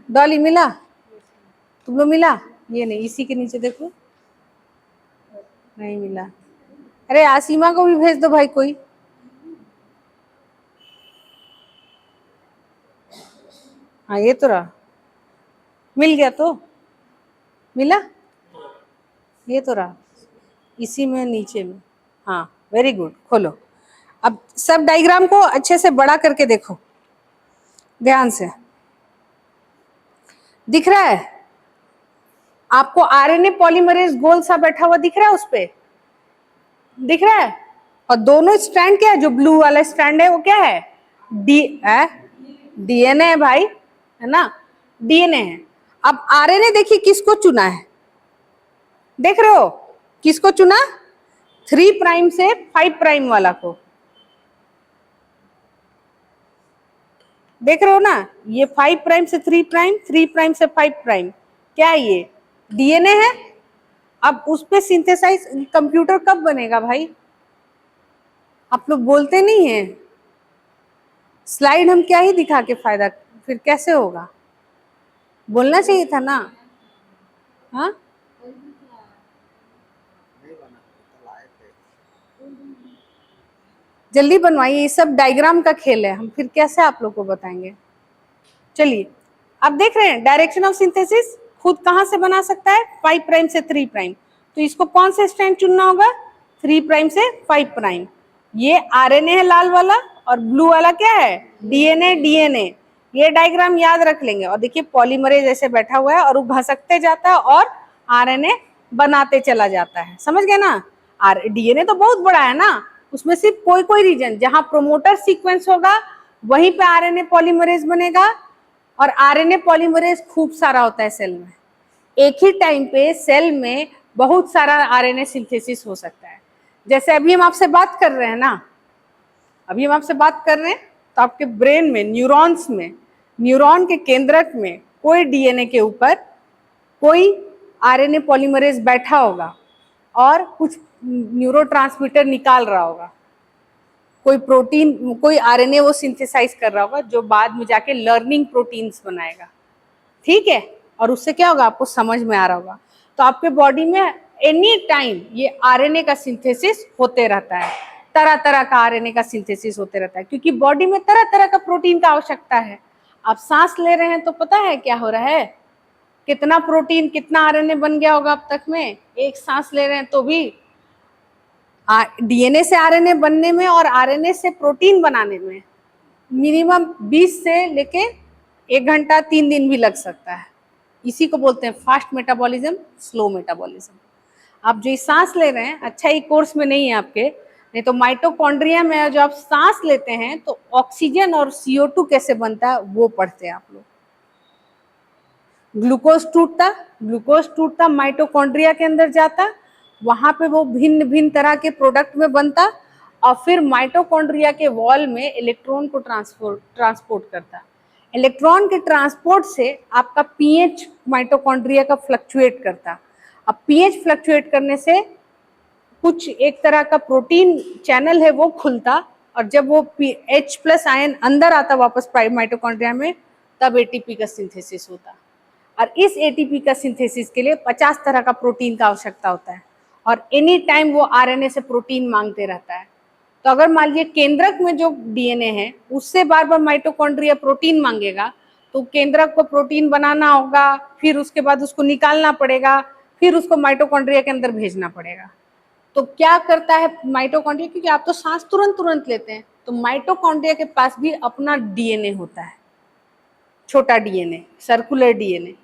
डॉली मिला? तुम लोग मिला? ये नहीं, इसी के नीचे देखो, नहीं मिला। अरे आसीमा को भी भेज दो भाई कोई। हाँ ये तो रहा, मिल गया तो, मिला? ये तो रहा, इसी में नीचे में। हाँ वेरी गुड, खोलो। अब सब डायग्राम को अच्छे से बड़ा करके देखो, ध्यान से। दिख रहा है आपको? आरएनए पॉलीमरेज गोल सा बैठा हुआ दिख रहा है उस पे? दिख रहा है? और दोनों स्ट्रैंड क्या है? जो ब्लू वाला स्ट्रैंड है वो क्या है? डीएनए है भाई, है ना? डीएनए है। अब आरएनए देखिए किसको चुना है, देख रहे हो? किसको चुना? 3 प्राइम से 5 प्राइम वाला को, देख रहे हो ना? ये 5 प्राइम से 3 प्राइम, 3 प्राइम से 5 प्राइम, क्या है ये? डीएनए है। अब उस पे सिंथेसाइज कंप्यूटर कब बनेगा भाई? आप लोग बोलते नहीं है। स्लाइड हम क्या ही दिखा के फायदा, फिर कैसे होगा? बोलना चाहिए था ना। हाँ जल्दी बनवाइए, ये सब डायग्राम का खेल है, हम फिर कैसे आप लोग को बताएंगे। चलिए अब देख रहे हैं डायरेक्शन ऑफ सिंथेसिस खुद कहां से बना सकता है? 5 प्राइम से 3 प्राइम। तो इसको कौन से स्ट्रैंड चुनना होगा? 3 प्राइम से 5 प्राइम। ये आरएनए है लाल वाला, और ब्लू वाला क्या है? डीएनए। डीएनए ये डायग्राम याद रख लेंगे। और देखिए पॉलीमरेज ऐसे बैठा हुआ है और वो घसकते जाता है और आरएनए बनाते चला जाता है, समझ गए ना? डीएनए तो बहुत बड़ा है ना, उसमें सिर्फ कोई कोई रीजन जहां प्रोमोटर सीक्वेंस होगा वहीं पे आरएनए पॉलीमरेज बनेगा। और आरएनए पॉलीमरेज खूब सारा होता है सेल में, एक ही टाइम पे सेल में बहुत सारा आरएनए सिंथेसिस हो सकता है। जैसे अभी हम आपसे बात कर रहे हैं ना, अभी हम आपसे बात कर रहे हैं तो आपके ब्रेन में, न्यूरॉन्स में न्यूरॉन के केंद्रक में कोई डीएनए के ऊपर कोई आरएनए पॉलीमरेज बैठा होगा और कुछ न्यूरोट्रांसमीटर निकाल रहा होगा, कोई प्रोटीन, कोई आरएनए वो सिंथेसाइज कर रहा होगा जो बाद में जाके लर्निंग प्रोटीन्स बनाएगा, ठीक है। और उससे क्या होगा, आपको समझ में आ रहा होगा। तो आपके बॉडी में एनी टाइम ये आरएनए का सिंथेसिस होते रहता है, तरह तरह का आरएनए का सिंथेसिस होते रहता है, क्योंकि बॉडी में तरह तरह का प्रोटीन का आवश्यकता है। आप सांस ले रहे हैं तो पता है क्या हो रहा है, कितना प्रोटीन, कितना आरएनए बन गया होगा अब तक में। एक सांस ले रहे हैं तो भी डीएनए से आरएनए बनने में और आरएनए से प्रोटीन बनाने में मिनिमम 20 से लेके 1 घंटा 3 दिन भी लग सकता है। इसी को बोलते हैं फास्ट मेटाबॉलिज्म, स्लो मेटाबॉलिज्म। आप जो सांस ले रहे हैं, अच्छा ये कोर्स में नहीं है आपके, नहीं तो माइटोकॉन्ड्रिया में जो आप सांस लेते हैं तो ऑक्सीजन और CO2 कैसे बनता है वो पढ़ते हैं आप लोग। ग्लूकोज टूटता माइटोकॉन्ड्रिया के अंदर जाता, वहां पे वो भिन्न भिन्न तरह के प्रोडक्ट में बनता और फिर माइटोकॉन्ड्रिया के वॉल में इलेक्ट्रॉन को ट्रांसपोर्ट करता। इलेक्ट्रॉन के ट्रांसपोर्ट से आपका पीएच माइटोकॉन्ड्रिया का फ्लक्चुएट करता। अब पीएच फ्लक्चुएट करने से कुछ एक तरह का प्रोटीन चैनल है वो खुलता, और जब वो H+ आयन अंदर आता वापस माइटोकॉन्ड्रिया में, तब एटीपी का सिंथेसिस होता। और इस एटीपी का सिंथेसिस के लिए 50 तरह का प्रोटीन का आवश्यकता होता है, और एनी टाइम वो आरएनए से प्रोटीन मांगते रहता है। तो अगर मान लीजिए केंद्रक में जो डीएनए है उससे बार बार माइटोकॉन्ड्रिया प्रोटीन मांगेगा, तो केंद्रक को प्रोटीन बनाना होगा, फिर उसके बाद उसको निकालना पड़ेगा, फिर उसको माइटोकॉन्ड्रिया के अंदर भेजना पड़ेगा। तो क्या करता है माइटोकॉन्ड्रिया, क्योंकि आप तो सांस तुरंत लेते हैं, तो माइटोकॉन्ड्रिया के पास भी अपना डीएनए होता है, छोटा डीएनए, सर्कुलर डीएनए,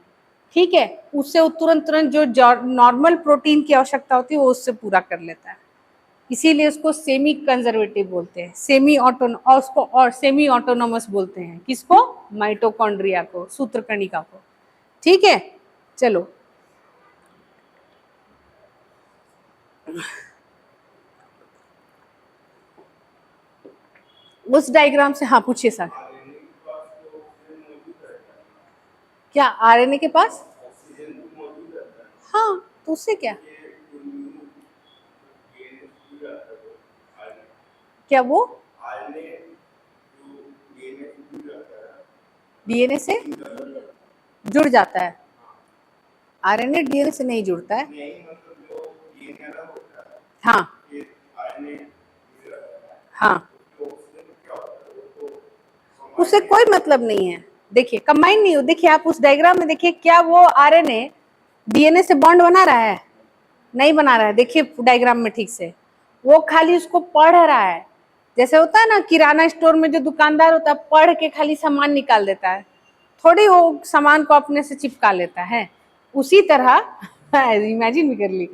ठीक है। उससे वो तुरंत जो नॉर्मल प्रोटीन की आवश्यकता होती है वो उससे पूरा कर लेता है। इसीलिए उसको सेमी कंजर्वेटिव बोलते हैं, सेमी ऑटोनोमस बोलते हैं। किसको? माइटोकॉन्ड्रिया को, सूत्रकणिका को, ठीक है। चलो उस डायग्राम से, हाँ पूछिए सर। क्या आरएनए के पास? हाँ, तो उससे क्या क्या वो डीएनए से जुड़ जाता है? आरएनए डीएनए से नहीं जुड़ता है। हाँ हाँ, उससे कोई मतलब नहीं है। देखिए कंबाइन नहीं हो, देखिए आप उस डायग्राम में देखिए, क्या वो आरएनए डीएनए से बॉन्ड बना रहा है? नहीं बना रहा है। देखिए डायग्राम में ठीक से, वो खाली उसको पढ़ रहा है। जैसे होता है ना किराना स्टोर में जो दुकानदार होता है, पढ़ के खाली सामान निकाल देता है, थोड़ी वो सामान को अपने से चिपका लेता है। उसी तरह इमेजिन भी कर ली।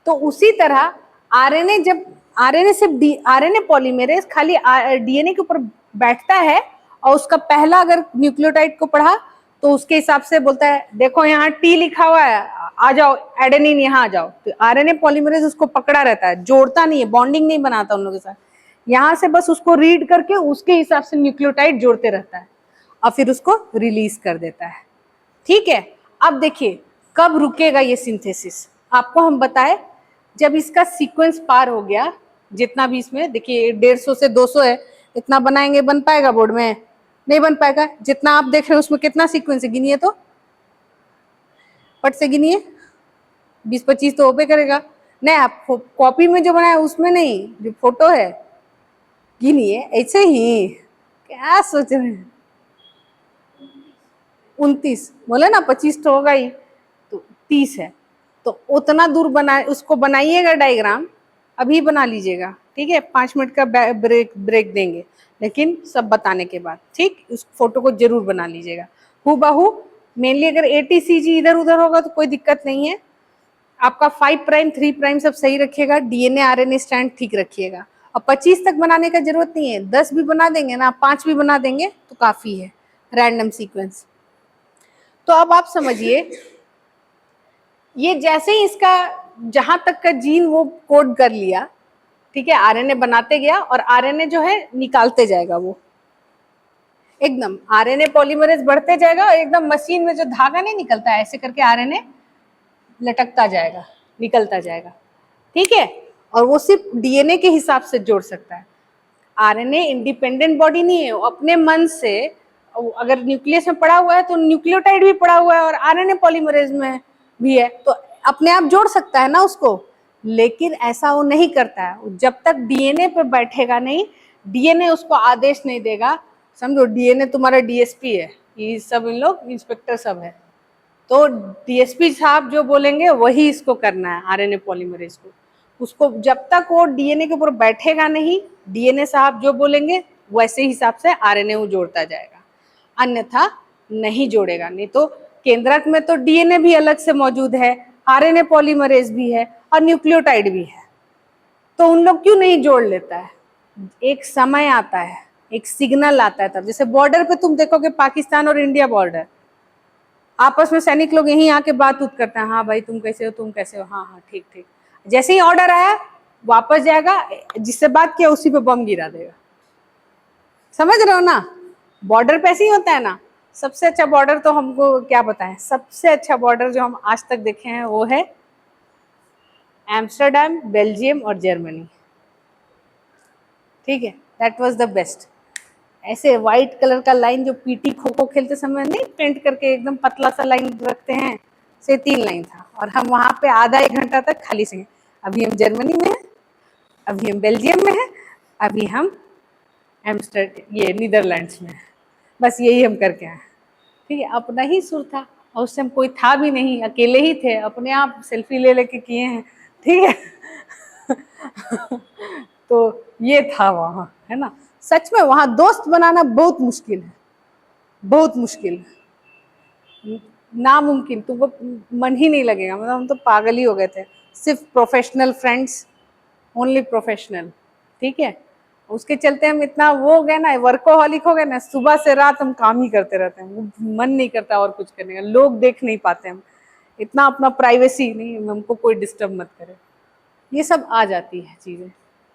तो उसी तरह आरएनए, जब आरएनए पॉलीमरेज खाली डीएनए के ऊपर बैठता है और उसका पहला अगर न्यूक्लियोटाइड को पढ़ा तो उसके हिसाब से बोलता है देखो यहाँ टी लिखा हुआ है, आ जाओ एडेनिन यहाँ आ जाओ। तो आरएनए पॉलीमरेज उसको पकड़ा रहता है, जोड़ता नहीं है, बॉन्डिंग नहीं बनाता उन लोगों के साथ। यहाँ से बस उसको रीड करके उसके हिसाब से न्यूक्लियोटाइड जोड़ते रहता है और फिर उसको रिलीज कर देता है, ठीक है। अब देखिए कब रुकेगा ये सिंथेसिस, आपको हम बताए जब इसका सीक्वेंस पार हो गया, जितना भी इसमें देखिए 150 से 200 है, इतना बनाएंगे, बन पाएगा बोर्ड में? नहीं बन पाएगा। जितना आप देख रहे हैं उसमें कितना सीक्वेंस है, गिनिए तो, पट से गिनिए, 20-25 तो होपे करेगा। नहीं, आप कॉपी में जो बनाया उसमें नहीं, जो फोटो है गिनिए ऐसे ही। क्या सोच रहे हैं? 29 बोले ना, 25 तो होगा ही, तो 30 है। तो उतना दूर उसको बनाइएगा डायग्राम, अभी बना लीजिएगा, ठीक है। 5 मिनट का ब्रेक देंगे, लेकिन सब बताने के बाद, ठीक। उस फोटो को जरूर बना लीजिएगा हूबहू। मेनली अगर ATCG इधर उधर होगा तो कोई दिक्कत नहीं है। आपका 5 प्राइम 3 प्राइम सब सही रखिएगा, DNA RNA स्टैंड ठीक रखिएगा। और 25 तक बनाने का जरूरत नहीं है, 10 भी बना देंगे ना, 5 भी बना देंगे तो काफी है, रैंडम सीक्वेंस। तो अब आप समझिए, ये जैसे ही इसका जहां तक का जीन वो कोड कर लिया, ठीक है, आरएनए बनाते गया और आरएनए जो है निकालते जाएगा वो। एकदम आरएनए पॉलीमरेज बढ़ते जाएगा और एकदम मशीन में जो धागा नहीं निकलता है ऐसे करके आरएनए लटकता जाएगा, निकलता जाएगा, ठीक है। और वो सिर्फ डीएनए के हिसाब से जोड़ सकता है। आरएनए इंडिपेंडेंट बॉडी नहीं है, वो अपने मन से, अगर न्यूक्लियस में पड़ा हुआ है तो न्यूक्लियोटाइड भी पड़ा हुआ है और आरएनए पॉलीमरेज में भी है, तो अपने आप जोड़ सकता है ना उसको। लेकिन ऐसा वो नहीं करता है, जब तक डीएनए पे बैठेगा नहीं, डीएनए उसको आदेश नहीं देगा। समझो डीएनए तुम्हारा डीएसपी है, ये सब इन लोग इंस्पेक्टर सब है, तो डीएसपी साहब जो बोलेंगे वही इसको करना है, आरएनए पॉलीमरेज को। उसको जब तक वो डीएनए के ऊपर बैठेगा नहीं, डीएनए साहब जो बोलेंगे वैसे हिसाब से आरएनए वो जोड़ता जाएगा, अन्यथा नहीं जोड़ेगा। नहीं तो केंद्रक में तो डीएनए भी अलग से मौजूद है, आरएनए पॉलीमरेज भी है और न्यूक्लियोटाइड भी है, तो उन लोग क्यों नहीं जोड़ लेता है। एक समय आता है, एक सिग्नल आता है तब। जैसे बॉर्डर पे तुम देखोगे पाकिस्तान और इंडिया बॉर्डर, आपस में सैनिक लोग यहीं आके बात उत करते हैं, हाँ भाई तुम कैसे हो, तुम कैसे हो, हाँ हाँ ठीक ठीक। जैसे ही ऑर्डर आया वापस जाएगा, जिससे बात किया उसी पे बम गिरा देगा। समझ रहे हो ना, बॉर्डर पे ऐसे ही होता है ना। सबसे अच्छा बॉर्डर तो हमको क्या बताएं, सबसे अच्छा बॉर्डर जो हम आज तक देखे हैं वो है एम्स्टर्डम, बेल्जियम और जर्मनी, ठीक है, दैट वाज द बेस्ट। ऐसे व्हाइट कलर का लाइन जो पीटी खो खो खेलते समय नहीं पेंट करके एकदम पतला सा लाइन रखते हैं, से 3 लाइन था और हम वहां पे आधा 1 घंटा तक खाली से। अभी हम जर्मनी में हैं, अभी हम बेल्जियम में हैं, अभी हम ये नीदरलैंड्स में हैं। बस यही हम करके आए, ठीक है। अपना ही सुर था और उस टाइम कोई था भी नहीं, अकेले ही थे, अपने आप सेल्फी ले लेके किए हैं, ठीक है। तो ये था वहाँ, है ना। सच में वहाँ दोस्त बनाना बहुत मुश्किल है, बहुत मुश्किल है, नामुमकिन। तुमको मन ही नहीं लगेगा, मतलब हम तो पागल ही हो गए थे। सिर्फ प्रोफेशनल फ्रेंड्स, ओनली प्रोफेशनल, ठीक है। उसके चलते हम इतना वो हो गए ना, वर्कोहॉलिक हो गए ना, सुबह से रात हम काम ही करते रहते हैं, मन नहीं करता और कुछ करने का, लोग देख नहीं पाते हम इतना, अपना प्राइवेसी नहीं, हमको कोई डिस्टर्ब मत करे, ये सब आ जाती है चीज़ें।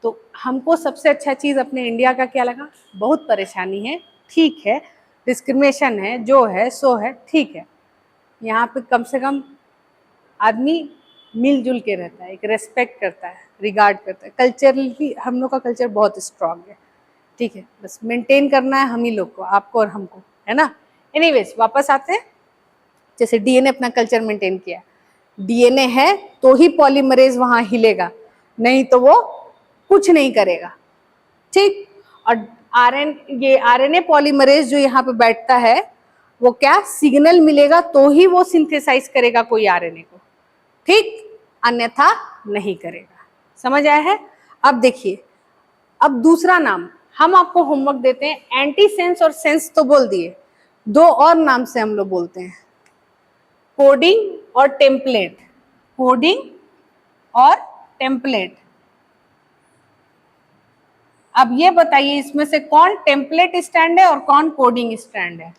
तो हमको सबसे अच्छा चीज़ अपने इंडिया का क्या लगा, बहुत परेशानी है, ठीक है, डिस्क्रिमिनेशन है, जो है सो है, ठीक है। यहाँ पे कम से कम आदमी मिलजुल के रहता है, एक रेस्पेक्ट करता है, रिगार्ड करता है। कल्चरली हम लोग का कल्चर बहुत स्ट्रांग है, ठीक है। बस मेंटेन करना है हम ही लोग को, आपको और हमको, है ना। एनीवेज वापस आते हैं। जैसे डीएनए अपना कल्चर मेंटेन किया, डीएनए है तो ही पॉलीमरेज वहां हिलेगा, नहीं तो वो कुछ नहीं करेगा, ठीक। और आरएनए पॉलीमरेज जो यहाँ पे बैठता है, वो क्या सिग्नल मिलेगा तो ही वो सिंथेसाइज करेगा कोई आरएनए को, ठीक, अन्यथा नहीं करेगा। समझ आया है। अब देखिए, अब दूसरा नाम हम आपको होमवर्क देते हैं। एंटीसेंस और सेंस तो बोल दिए, 2 और नाम से हम लोग बोलते हैं, कोडिंग और टेम्पलेट। कोडिंग और टेम्पलेट। अब ये बताइए इसमें से कौन टेम्पलेट स्टैंड है और कौन कोडिंग स्टैंड है,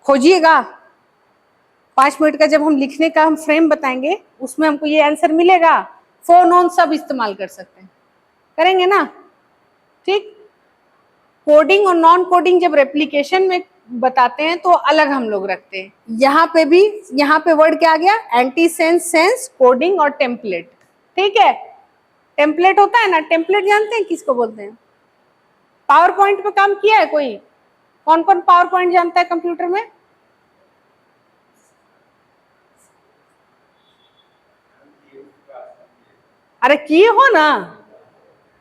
खोजिएगा। 5 मिनट का जब हम लिखने का हम फ्रेम बताएंगे, उसमें हमको ये आंसर मिलेगा। फोन ऑन सब इस्तेमाल कर सकते हैं, करेंगे ना, ठीक। कोडिंग और नॉन कोडिंग जब रेप्लिकेशन में बताते हैं तो अलग हम लोग रखते हैं। यहाँ पे भी, यहाँ पे वर्ड क्या आ गया, एंटीसेंस, सेंस, कोडिंग और टेम्पलेट, ठीक है। टेम्पलेट होता है ना, टेम्पलेट जानते हैं किसको बोलते हैं। पावर पॉइंट पे काम किया है कोई, कौन कौन पावर पॉइंट जानता है कंप्यूटर में। अरे किए हो ना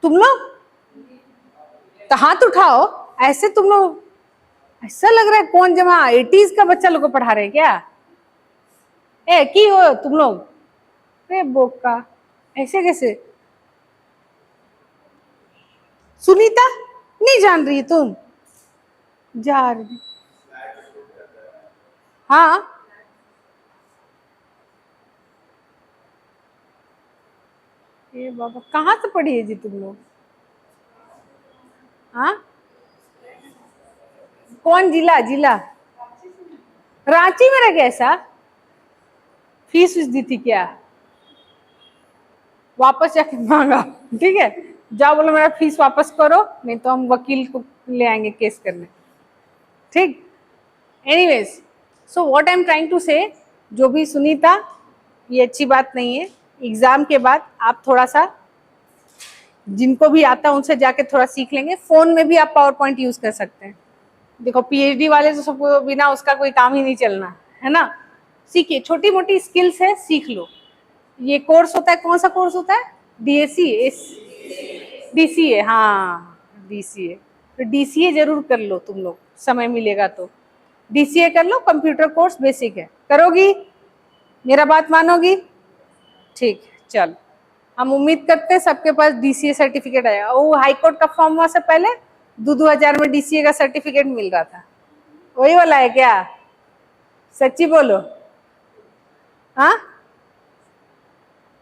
तुम लोग, तो हाथ उठाओ। ऐसे तुम लोग, ऐसा लग रहा है कौन जमा 80s का बच्चा लोग को पढ़ा रहे क्या। ए की हो तुम लोग, अरे बोका, ऐसे कैसे। सुनीता नहीं जान रही तुम, जा रही, हाँ ये बाबा कहाँ से पढ़ी है जी तुम लोग, हाँ कौन जिला, जिला रांची में रह गया ऐसा। फीस दी थी क्या, वापस जाके मांगा, ठीक है। जाओ बोलो मेरा फीस वापस करो, नहीं तो हम वकील को ले आएंगे केस करने। ठीक। Anyways, so what I am trying to say, जो भी सुनीता, ये अच्छी बात नहीं है। एग्जाम के बाद आप थोड़ा सा, जिनको भी आता है उनसे जाके थोड़ा सीख लेंगे। फोन में भी आप पावर पॉइंट यूज कर सकते हैं। देखो पीएचडी वाले तो सबको बिना उसका कोई काम ही नहीं चलना है ना। सीखिए, छोटी मोटी स्किल्स है, सीख लो। ये कोर्स होता है, कौन सा कोर्स होता है? डीएससी, डीसीए, हाँ डीसीए। तो डीसीए जरूर कर लो तुम लोग, समय मिलेगा तो डीसीए कर लो। कंप्यूटर कोर्स बेसिक है, करोगी? मेरा बात मानोगी? ठीक, चल। हम उम्मीद करते हैं सबके पास डीसीए सर्टिफिकेट आएगा। वो हाई कोर्ट का फॉर्म हुआ से पहले 2-2 हजार में डीसीए का सर्टिफिकेट मिल रहा था, वही वाला है क्या? सच्ची बोलो। हाँ,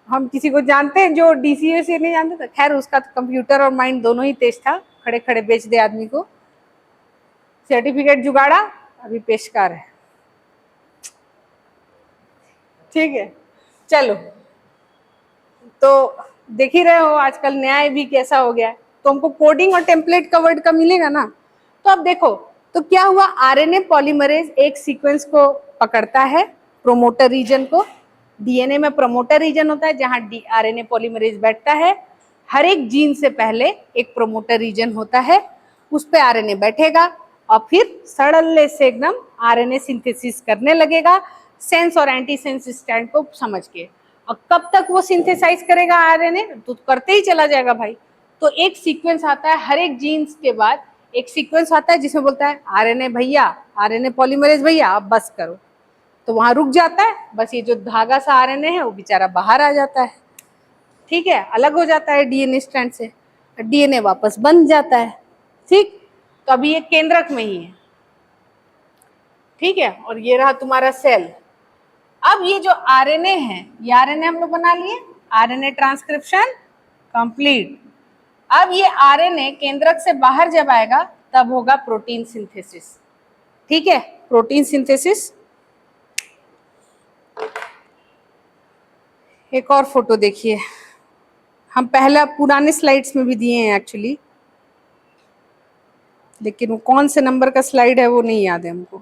हम किसी को जानते हैं जो डीसीए से नहीं जानते था? खैर उसका तो कंप्यूटर और माइंड दोनों ही तेज था, खड़े खड़े बेच दे आदमी को। सर्टिफिकेट जुगाड़ा, अभी पेशकार है। ठीक है, चलो। तो देख ही रहे हो आजकल न्याय भी कैसा हो गया है। तो हमको कोडिंग और टेम्पलेट का वर्ड का मिलेगा ना। तो अब देखो, तो क्या हुआ, आरएनए पॉलीमरेज एक सीक्वेंस को पकड़ता है, प्रोमोटर रीजन को। डीएनए में प्रोमोटर रीजन होता है जहां आरएनए पॉलीमरेज बैठता है। हर एक जीन से पहले एक प्रोमोटर रीजन होता है, उस पे आरएनए बैठेगा और फिर सडनली से एकदम आरएनए सिंथेसिस करने लगेगा, सेंस और एंटी सेंस स्टैंड को समझ के। और कब तक वो सिंथेसाइज करेगा आरएनए? तो करते ही चला जाएगा भाई। तो एक सीक्वेंस आता है, हर एक जीन्स के बाद एक सीक्वेंस आता है जिसमें बोलता है आरएनए भैया, आरएनए पॉलीमरेज भैया आप बस करो। तो वहां रुक जाता है, बस ये जो धागा सा आरएनए है वो बेचारा बाहर आ जाता है। ठीक है, अलग हो जाता है डीएनए स्ट्रैंड से, डीएनए वापस बन जाता है। ठीक, तो अभी ये केंद्रक में ही है। ठीक है, और ये रहा तुम्हारा सेल। अब ये जो आरएनए है, ये आरएनए हम लोग बना लिए, आरएनए ट्रांसक्रिप्शन कंप्लीट। अब ये आरएनए केंद्रक से बाहर जब आएगा तब होगा प्रोटीन सिंथेसिस। ठीक है, प्रोटीन सिंथेसिस। एक और फोटो देखिए, हम पहला पुराने स्लाइड्स में भी दिए हैं एक्चुअली, लेकिन वो कौन से नंबर का स्लाइड है वो नहीं याद है हमको।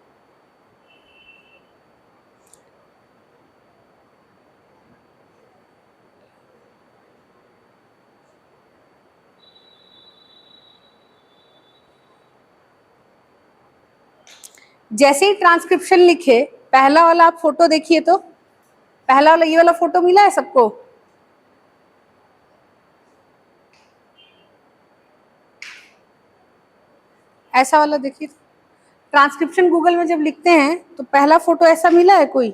जैसे ही ट्रांसक्रिप्शन लिखे, पहला वाला आप फोटो देखिए, तो पहला वाला ये वाला फोटो मिला है सबको? ऐसा वाला देखिए, ट्रांसक्रिप्शन गूगल में जब लिखते हैं तो पहला फोटो ऐसा मिला है कोई?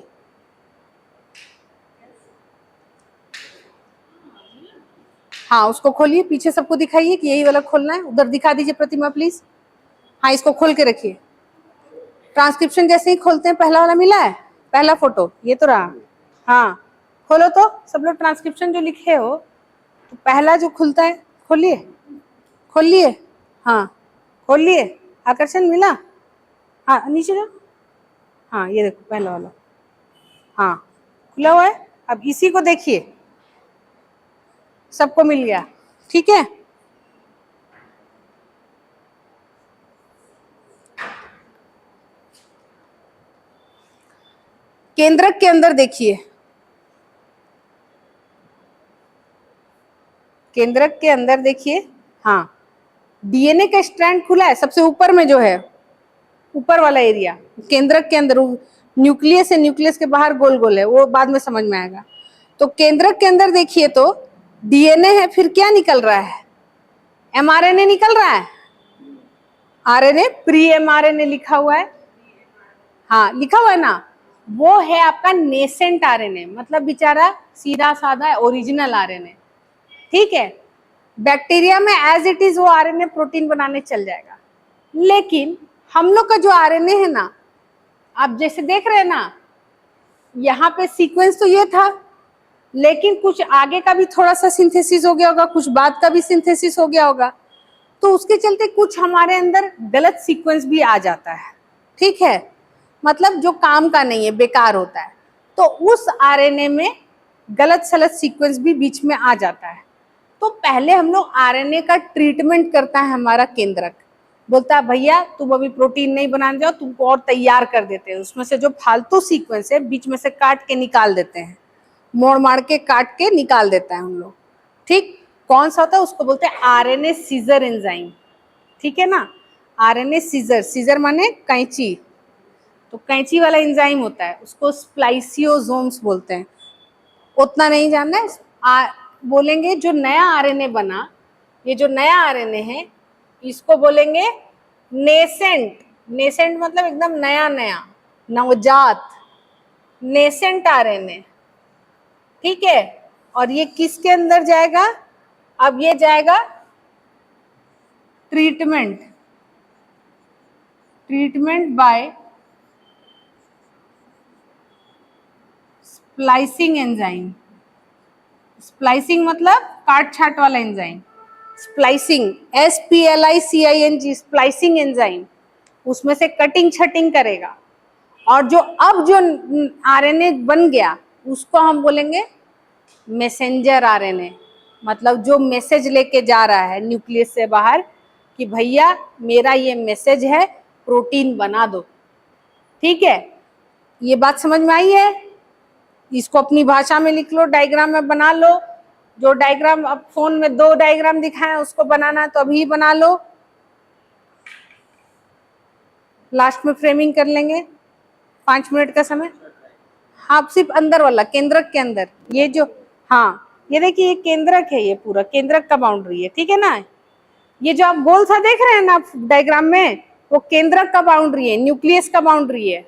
हाँ, उसको खोलिए, पीछे सबको दिखाइए कि यही वाला खोलना है। उधर दिखा दीजिए प्रतिमा प्लीज। हाँ, इसको खोल के रखिए। ट्रांसक्रिप्शन जैसे ही खोलते हैं पहला वाला मिला है, पहला फोटो ये तो रहा। हाँ, खोलो तो सब लोग ट्रांसक्रिप्शन जो लिखे हो, तो पहला जो खुलता है खोलिए, खोल लिए? हाँ खोल लिए, आकर्षण मिला? हाँ नीचे जाओ, हाँ ये देखो पहला वाला, हाँ खुला हुआ है। अब इसी को देखिए, सबको मिल गया। ठीक है, केंद्रक के अंदर देखिए, केंद्रक के अंदर देखिए, हाँ डीएनए का स्ट्रैंड खुला है सबसे ऊपर में, जो है ऊपर वाला एरिया केंद्रक के अंदर। न्यूक्लियस है, न्यूक्लियस के बाहर गोल गोल है, वो बाद में समझ में आएगा। तो केंद्रक के अंदर देखिए तो डीएनए है, फिर क्या निकल रहा है? एमआरएनए निकल रहा है। आरएनए, प्री एमआरएनए लिखा हुआ है, हाँ लिखा हुआ है ना, वो है आपका नेसेंट आरएनए, मतलब बेचारा सीधा साधा ओरिजिनल आरएनए। ठीक है, बैक्टीरिया में एज इट इज वो आरएनए प्रोटीन बनाने चल जाएगा। लेकिन हम लोग का जो आरएनए है ना, आप जैसे देख रहे हैं ना, यहाँ पे सीक्वेंस तो ये था, लेकिन कुछ आगे का भी थोड़ा सा सिंथेसिस हो गया होगा, कुछ बाद का भी सिंथेसिस हो गया होगा, तो उसके चलते कुछ हमारे अंदर गलत सीक्वेंस भी आ जाता है। ठीक है, मतलब जो काम का नहीं है, बेकार होता है, तो उस आरएनए में गलत सलत सीक्वेंस भी बीच में आ जाता है। तो पहले हम लोग आरएनए का ट्रीटमेंट करता है हमारा केंद्रक। बोलता है भैया तुम अभी प्रोटीन नहीं बनाने जाओ, तुमको और तैयार कर देते हैं, उसमें से जो फालतू सीक्वेंस है बीच में से काट के निकाल देते हैं, मोड़ मार के काट के निकाल देता है हम लोग। ठीक, कौन सा होता है उसको बोलते हैं आरएनए सीजर एंजाइम। ठीक है ना, आरएनए सीजर, सीजर माने कैंची, तो कैंची वाला एंजाइम होता है, उसको स्प्लाइसियोसोम्स बोलते हैं। उतना नहीं जानना है, बोलेंगे जो नया आरएनए बना, ये जो नया आरएनए है इसको बोलेंगे नेसेंट। नेसेंट मतलब एकदम नया नया, नवजात, नेसेंट आरएनए। ठीक है, और ये किसके अंदर जाएगा, अब ये जाएगा treatment, treatment bye splicing enzyme. Splicing मतलब काट छाट वाला enzyme, splicing, SPLICING, splicing enzyme, उसमें से कटिंग छटिंग करेगा, और जो अब जो आरएनए बन गया उसको हम बोलेंगे मैसेंजर आरएनए, मतलब जो मैसेज लेके जा रहा है न्यूक्लियस से बाहर कि भैया मेरा ये मैसेज है, प्रोटीन बना दो। ठीक है, ये बात समझ में आई है? इसको अपनी भाषा में लिख लो, डायग्राम में बना लो, जो डायग्राम अब फोन में 2 डायग्राम दिखाएं उसको बनाना तो अभी बना लो, लास्ट में फ्रेमिंग कर लेंगे, 5 मिनट का समय। हाँ, सिर्फ अंदर वाला केंद्रक के अंदर, ये जो, हाँ ये देखिए ये केंद्रक है, ये पूरा केंद्रक का बाउंड्री है। ठीक है ना, ये जो आप गोल सा देख रहे हैं ना डायग्राम में, वो केंद्रक का बाउंड्री है, न्यूक्लियस का बाउंड्री है,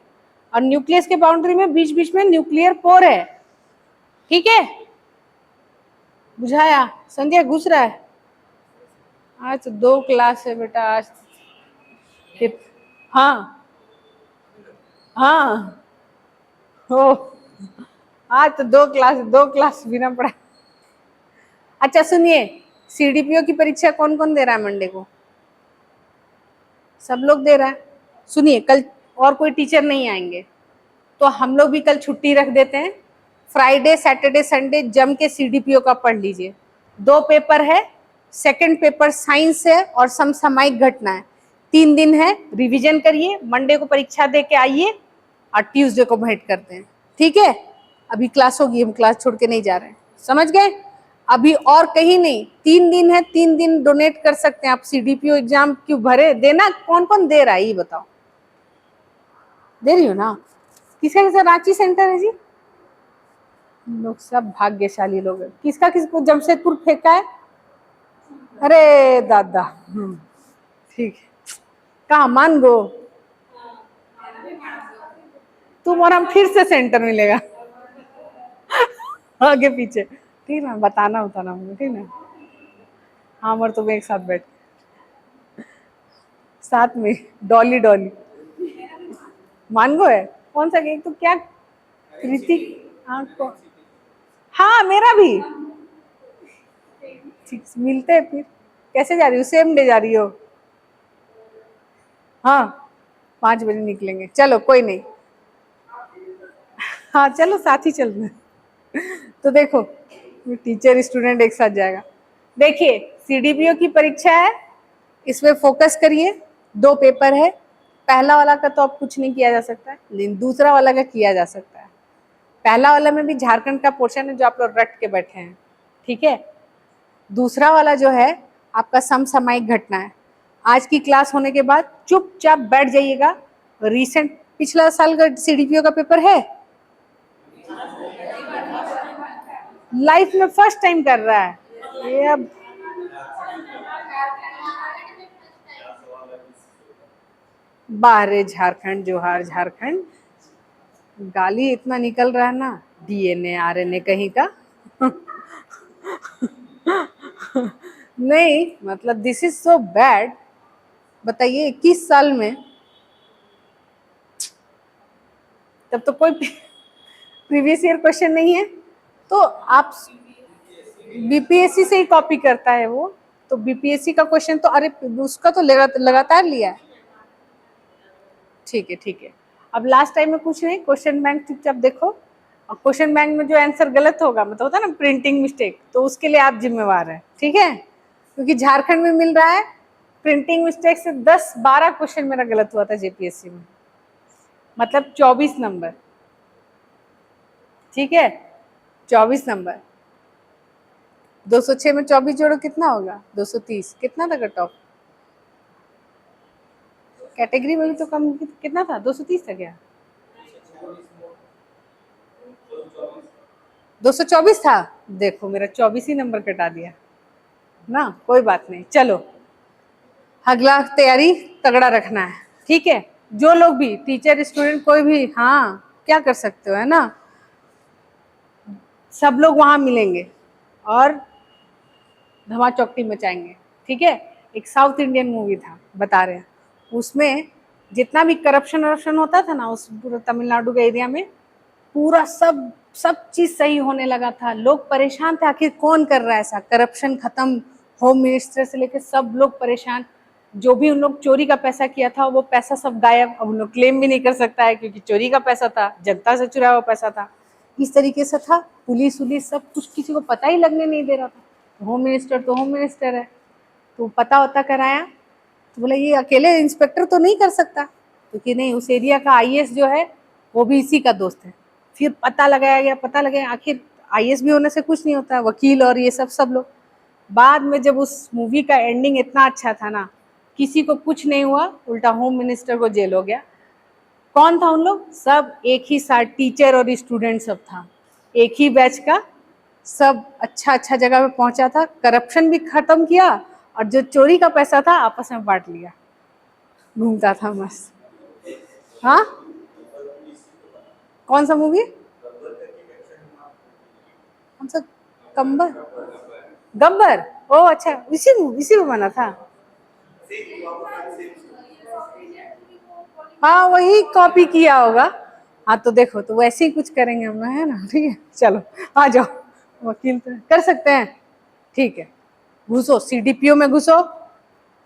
और न्यूक्लियस के बाउंड्री में बीच बीच में न्यूक्लियर पोर है। ठीक है, बुझाया? संजय घुस रहा है? आज तो 2 क्लास है बेटा, आज फिर, हाँ हाँ हो, आज तो 2 क्लास बिना पढ़ा। अच्छा सुनिए, सीडीपीओ की परीक्षा कौन कौन दे रहा है मंडे को? सब लोग दे रहा है। सुनिए, कल और कोई टीचर नहीं आएंगे तो हम लोग भी कल छुट्टी रख देते हैं, फ्राइडे सैटरडे संडे जम के सीडीपीओ का पढ़ लीजिए। 2 पेपर है, सेकंड पेपर साइंस है और समसामयिक घटना है, 3 दिन है, रिवीजन करिए, मंडे को परीक्षा दे के आइए और ट्यूसडे को भेंट करते हैं। ठीक है, अभी क्लास होगी, हम क्लास छोड़ के नहीं जा रहे हैं, समझ गए? अभी और कहीं नहीं, 3 दिन है, 3 दिन डोनेट कर सकते हैं आप। सीडीपीओ एग्जाम क्यों भरे, देना कौन कौन दे रहा है ये बताओ? दे रही हो ना? किसका किसका रांची सेंटर है जी? लोग सब भाग्यशाली लोग हैं। किसका किसको जमशेदपुर फेंका है? अरे दादा, ठीक है, कहा मान गो तुम और हम, फिर से सेंटर मिलेगा आगे पीछे। ठीक ना, बताना बताना मुझे, ठीक ना? हाँ, और तुम एक साथ बैठ, साथ में डॉली डॉली मानगो है। कौन सा केक? तो क्या कृतिक? हाँ हाँ मेरा भी। ठीक, मिलते हैं फिर। कैसे जा रही हो? सेम डे जा रही हो? हाँ, 5 बजे निकलेंगे, चलो कोई नहीं। हाँ चलो साथ ही चल रहे हैं। तो देखो, टीचर स्टूडेंट एक साथ जाएगा। देखिए, सीडीपीओ की परीक्षा है, इसमें फोकस करिए। 2 पेपर है, पहला वाला का तो अब कुछ नहीं किया जा सकता है, लेकिन दूसरा वाला का किया जा सकता है। पहला वाला में भी झारखंड का पोर्शन है जो आप लोग रट के बैठे हैं। ठीक है, दूसरा वाला जो है आपका समसामयिक घटना है। आज की क्लास होने के बाद चुपचाप बैठ जाइएगा। रिसेंट पिछला साल का सीडीपीओ का पेपर है, लाइफ में फर्स्ट टाइम कर रहा है ये। अब बाहरे झारखंड, जोहार झारखंड, गाली इतना निकल रहा है ना, डीएनए आरएनए कहीं का नहीं मतलब दिस इज सो बैड। बताइए 21 साल में, तब तो कोई प्रीवियस ईयर क्वेश्चन नहीं है, तो आप बीपीएससी से ही कॉपी करता है वो, तो बीपीएससी का क्वेश्चन तो, अरे उसका तो लगातार लिया है। ठीक है ठीक है, अब लास्ट टाइम में कुछ नहीं, क्वेश्चन बैंक चुपचाप देखो, और क्वेश्चन बैंक में जो आंसर गलत होगा, मतलब होता है ना प्रिंटिंग मिस्टेक, तो उसके लिए आप जिम्मेवार हैं। ठीक है, क्योंकि झारखंड में मिल रहा है प्रिंटिंग मिस्टेक से 10-12 क्वेश्चन मेरा गलत हुआ था जेपीएससी में, मतलब 24 नंबर, ठीक है, 24 नंबर। 206 में 24 जोड़ो कितना होगा, 230। कितना था कट ऑफ? कैटेगरी में भी तो कम, कितना था, 230 था क्या? 224 था। देखो मेरा 24 ही नंबर कटा दिया ना, कोई बात नहीं। चलो अगला तैयारी तगड़ा रखना है, ठीक है। जो लोग भी टीचर स्टूडेंट कोई भी, हाँ क्या कर सकते हो, है ना, सब लोग वहां मिलेंगे और धमा चौकटी मचाएंगे, ठीक है। एक साउथ इंडियन मूवी था, बता रहे हैं, उसमें जितना भी करप्शन वरप्शन होता था ना, उस पूरे तमिलनाडु के एरिया में पूरा सब सब चीज सही होने लगा था। लोग परेशान थे, आखिर कौन कर रहा है ऐसा, करप्शन खत्म, होम मिनिस्टर से लेकर सब लोग परेशान। जो भी उन लोग चोरी का पैसा किया था वो पैसा सब गायब, अब उन लोग क्लेम भी नहीं कर सकता है क्योंकि चोरी का पैसा था, जनता से चुराया हुआ पैसा था। इस तरीके से था, पुलिस उलिस सब कुछ किसी को पता ही लगने नहीं दे रहा था। होम मिनिस्टर तो होम मिनिस्टर है, तो पता वता कराया, तो बोला ये अकेले इंस्पेक्टर तो नहीं कर सकता, क्योंकि नहीं, उस एरिया का आईएएस जो है वो भी इसी का दोस्त है। फिर पता लगाया गया, पता लगाया, आखिर आईएएस भी होने से कुछ नहीं होता, वकील और ये सब सब लोग। बाद में जब उस मूवी का एंडिंग इतना अच्छा था ना, किसी को कुछ नहीं हुआ, उल्टा होम मिनिस्टर को जेल हो गया। कौन था उन लोग, सब एक ही साथ, टीचर और स्टूडेंट सब था, एक ही बैच का, सब अच्छा अच्छा जगह पे पहुंचा था, करप्शन भी खत्म किया और जो चोरी का पैसा था आपस में बांट लिया, घूमता था मस्त। हाँ, कौन सा मूवी, कौन सा, कंबर, गब्बर, ओ अच्छा, इसी में बना था। हाँ वही कॉपी किया होगा। हाँ तो देखो, तो वैसे ही कुछ करेंगे हम, है ना, ठीक है। चलो आ जाओ, वकील तो कर सकते हैं, ठीक है। घुसो सीडीपीओ में, घुसो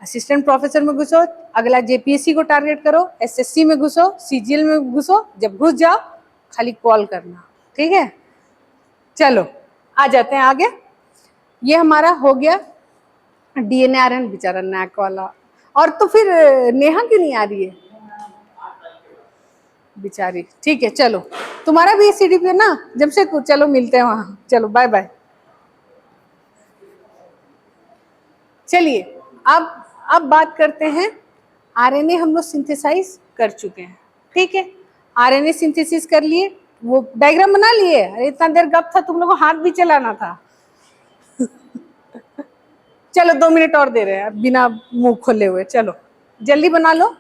असिस्टेंट प्रोफेसर में, घुसो अगला जेपीएससी को टारगेट करो, एसएससी में घुसो, सीजीएल में घुसो। जब घुस जाओ खाली कॉल करना, ठीक है। चलो आ जाते हैं आगे। ये हमारा हो गया डीएनए आरएन, बेचारा नैक वाला। और तो फिर नेहा क्यों नहीं आ रही है बेचारी, ठीक है। चलो तुम्हारा भी सीडीपी है ना जमशेदपुर, चलो मिलते हैं वहां, चलो बाय बाय। चलिए अब बात करते हैं, आरएनए हम लोग सिंथेसाइज कर चुके हैं, ठीक है। आरएनए सिंथेसिस कर लिए, वो डायग्राम बना लिए, अरे इतना देर गप था, तुम लोगों को हाथ भी चलाना था। चलो 2 मिनट और दे रहे हैं बिना मुंह खोले हुए, चलो जल्दी बना लो,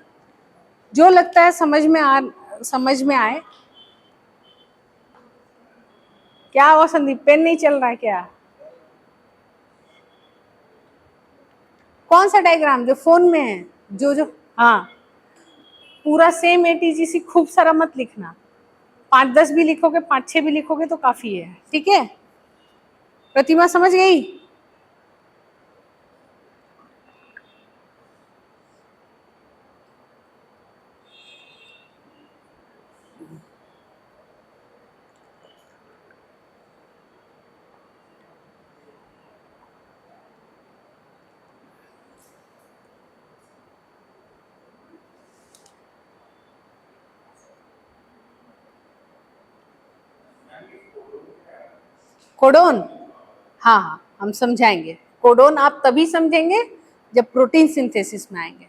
जो लगता है समझ में आए। क्या हुआ संदीप, पेन नहीं चल रहा है क्या? कौन सा डायग्राम, जो फोन में है, जो हाँ, पूरा सेम एटीजीसी, खूब सारा मत लिखना, 5-10 भी लिखोगे, 5-6 भी लिखोगे तो काफी है, ठीक है। प्रतिमा समझ गई? कोडोन, हाँ हाँ हम समझाएंगे। कोडोन आप तभी समझेंगे जब प्रोटीन सिंथेसिस में आएंगे,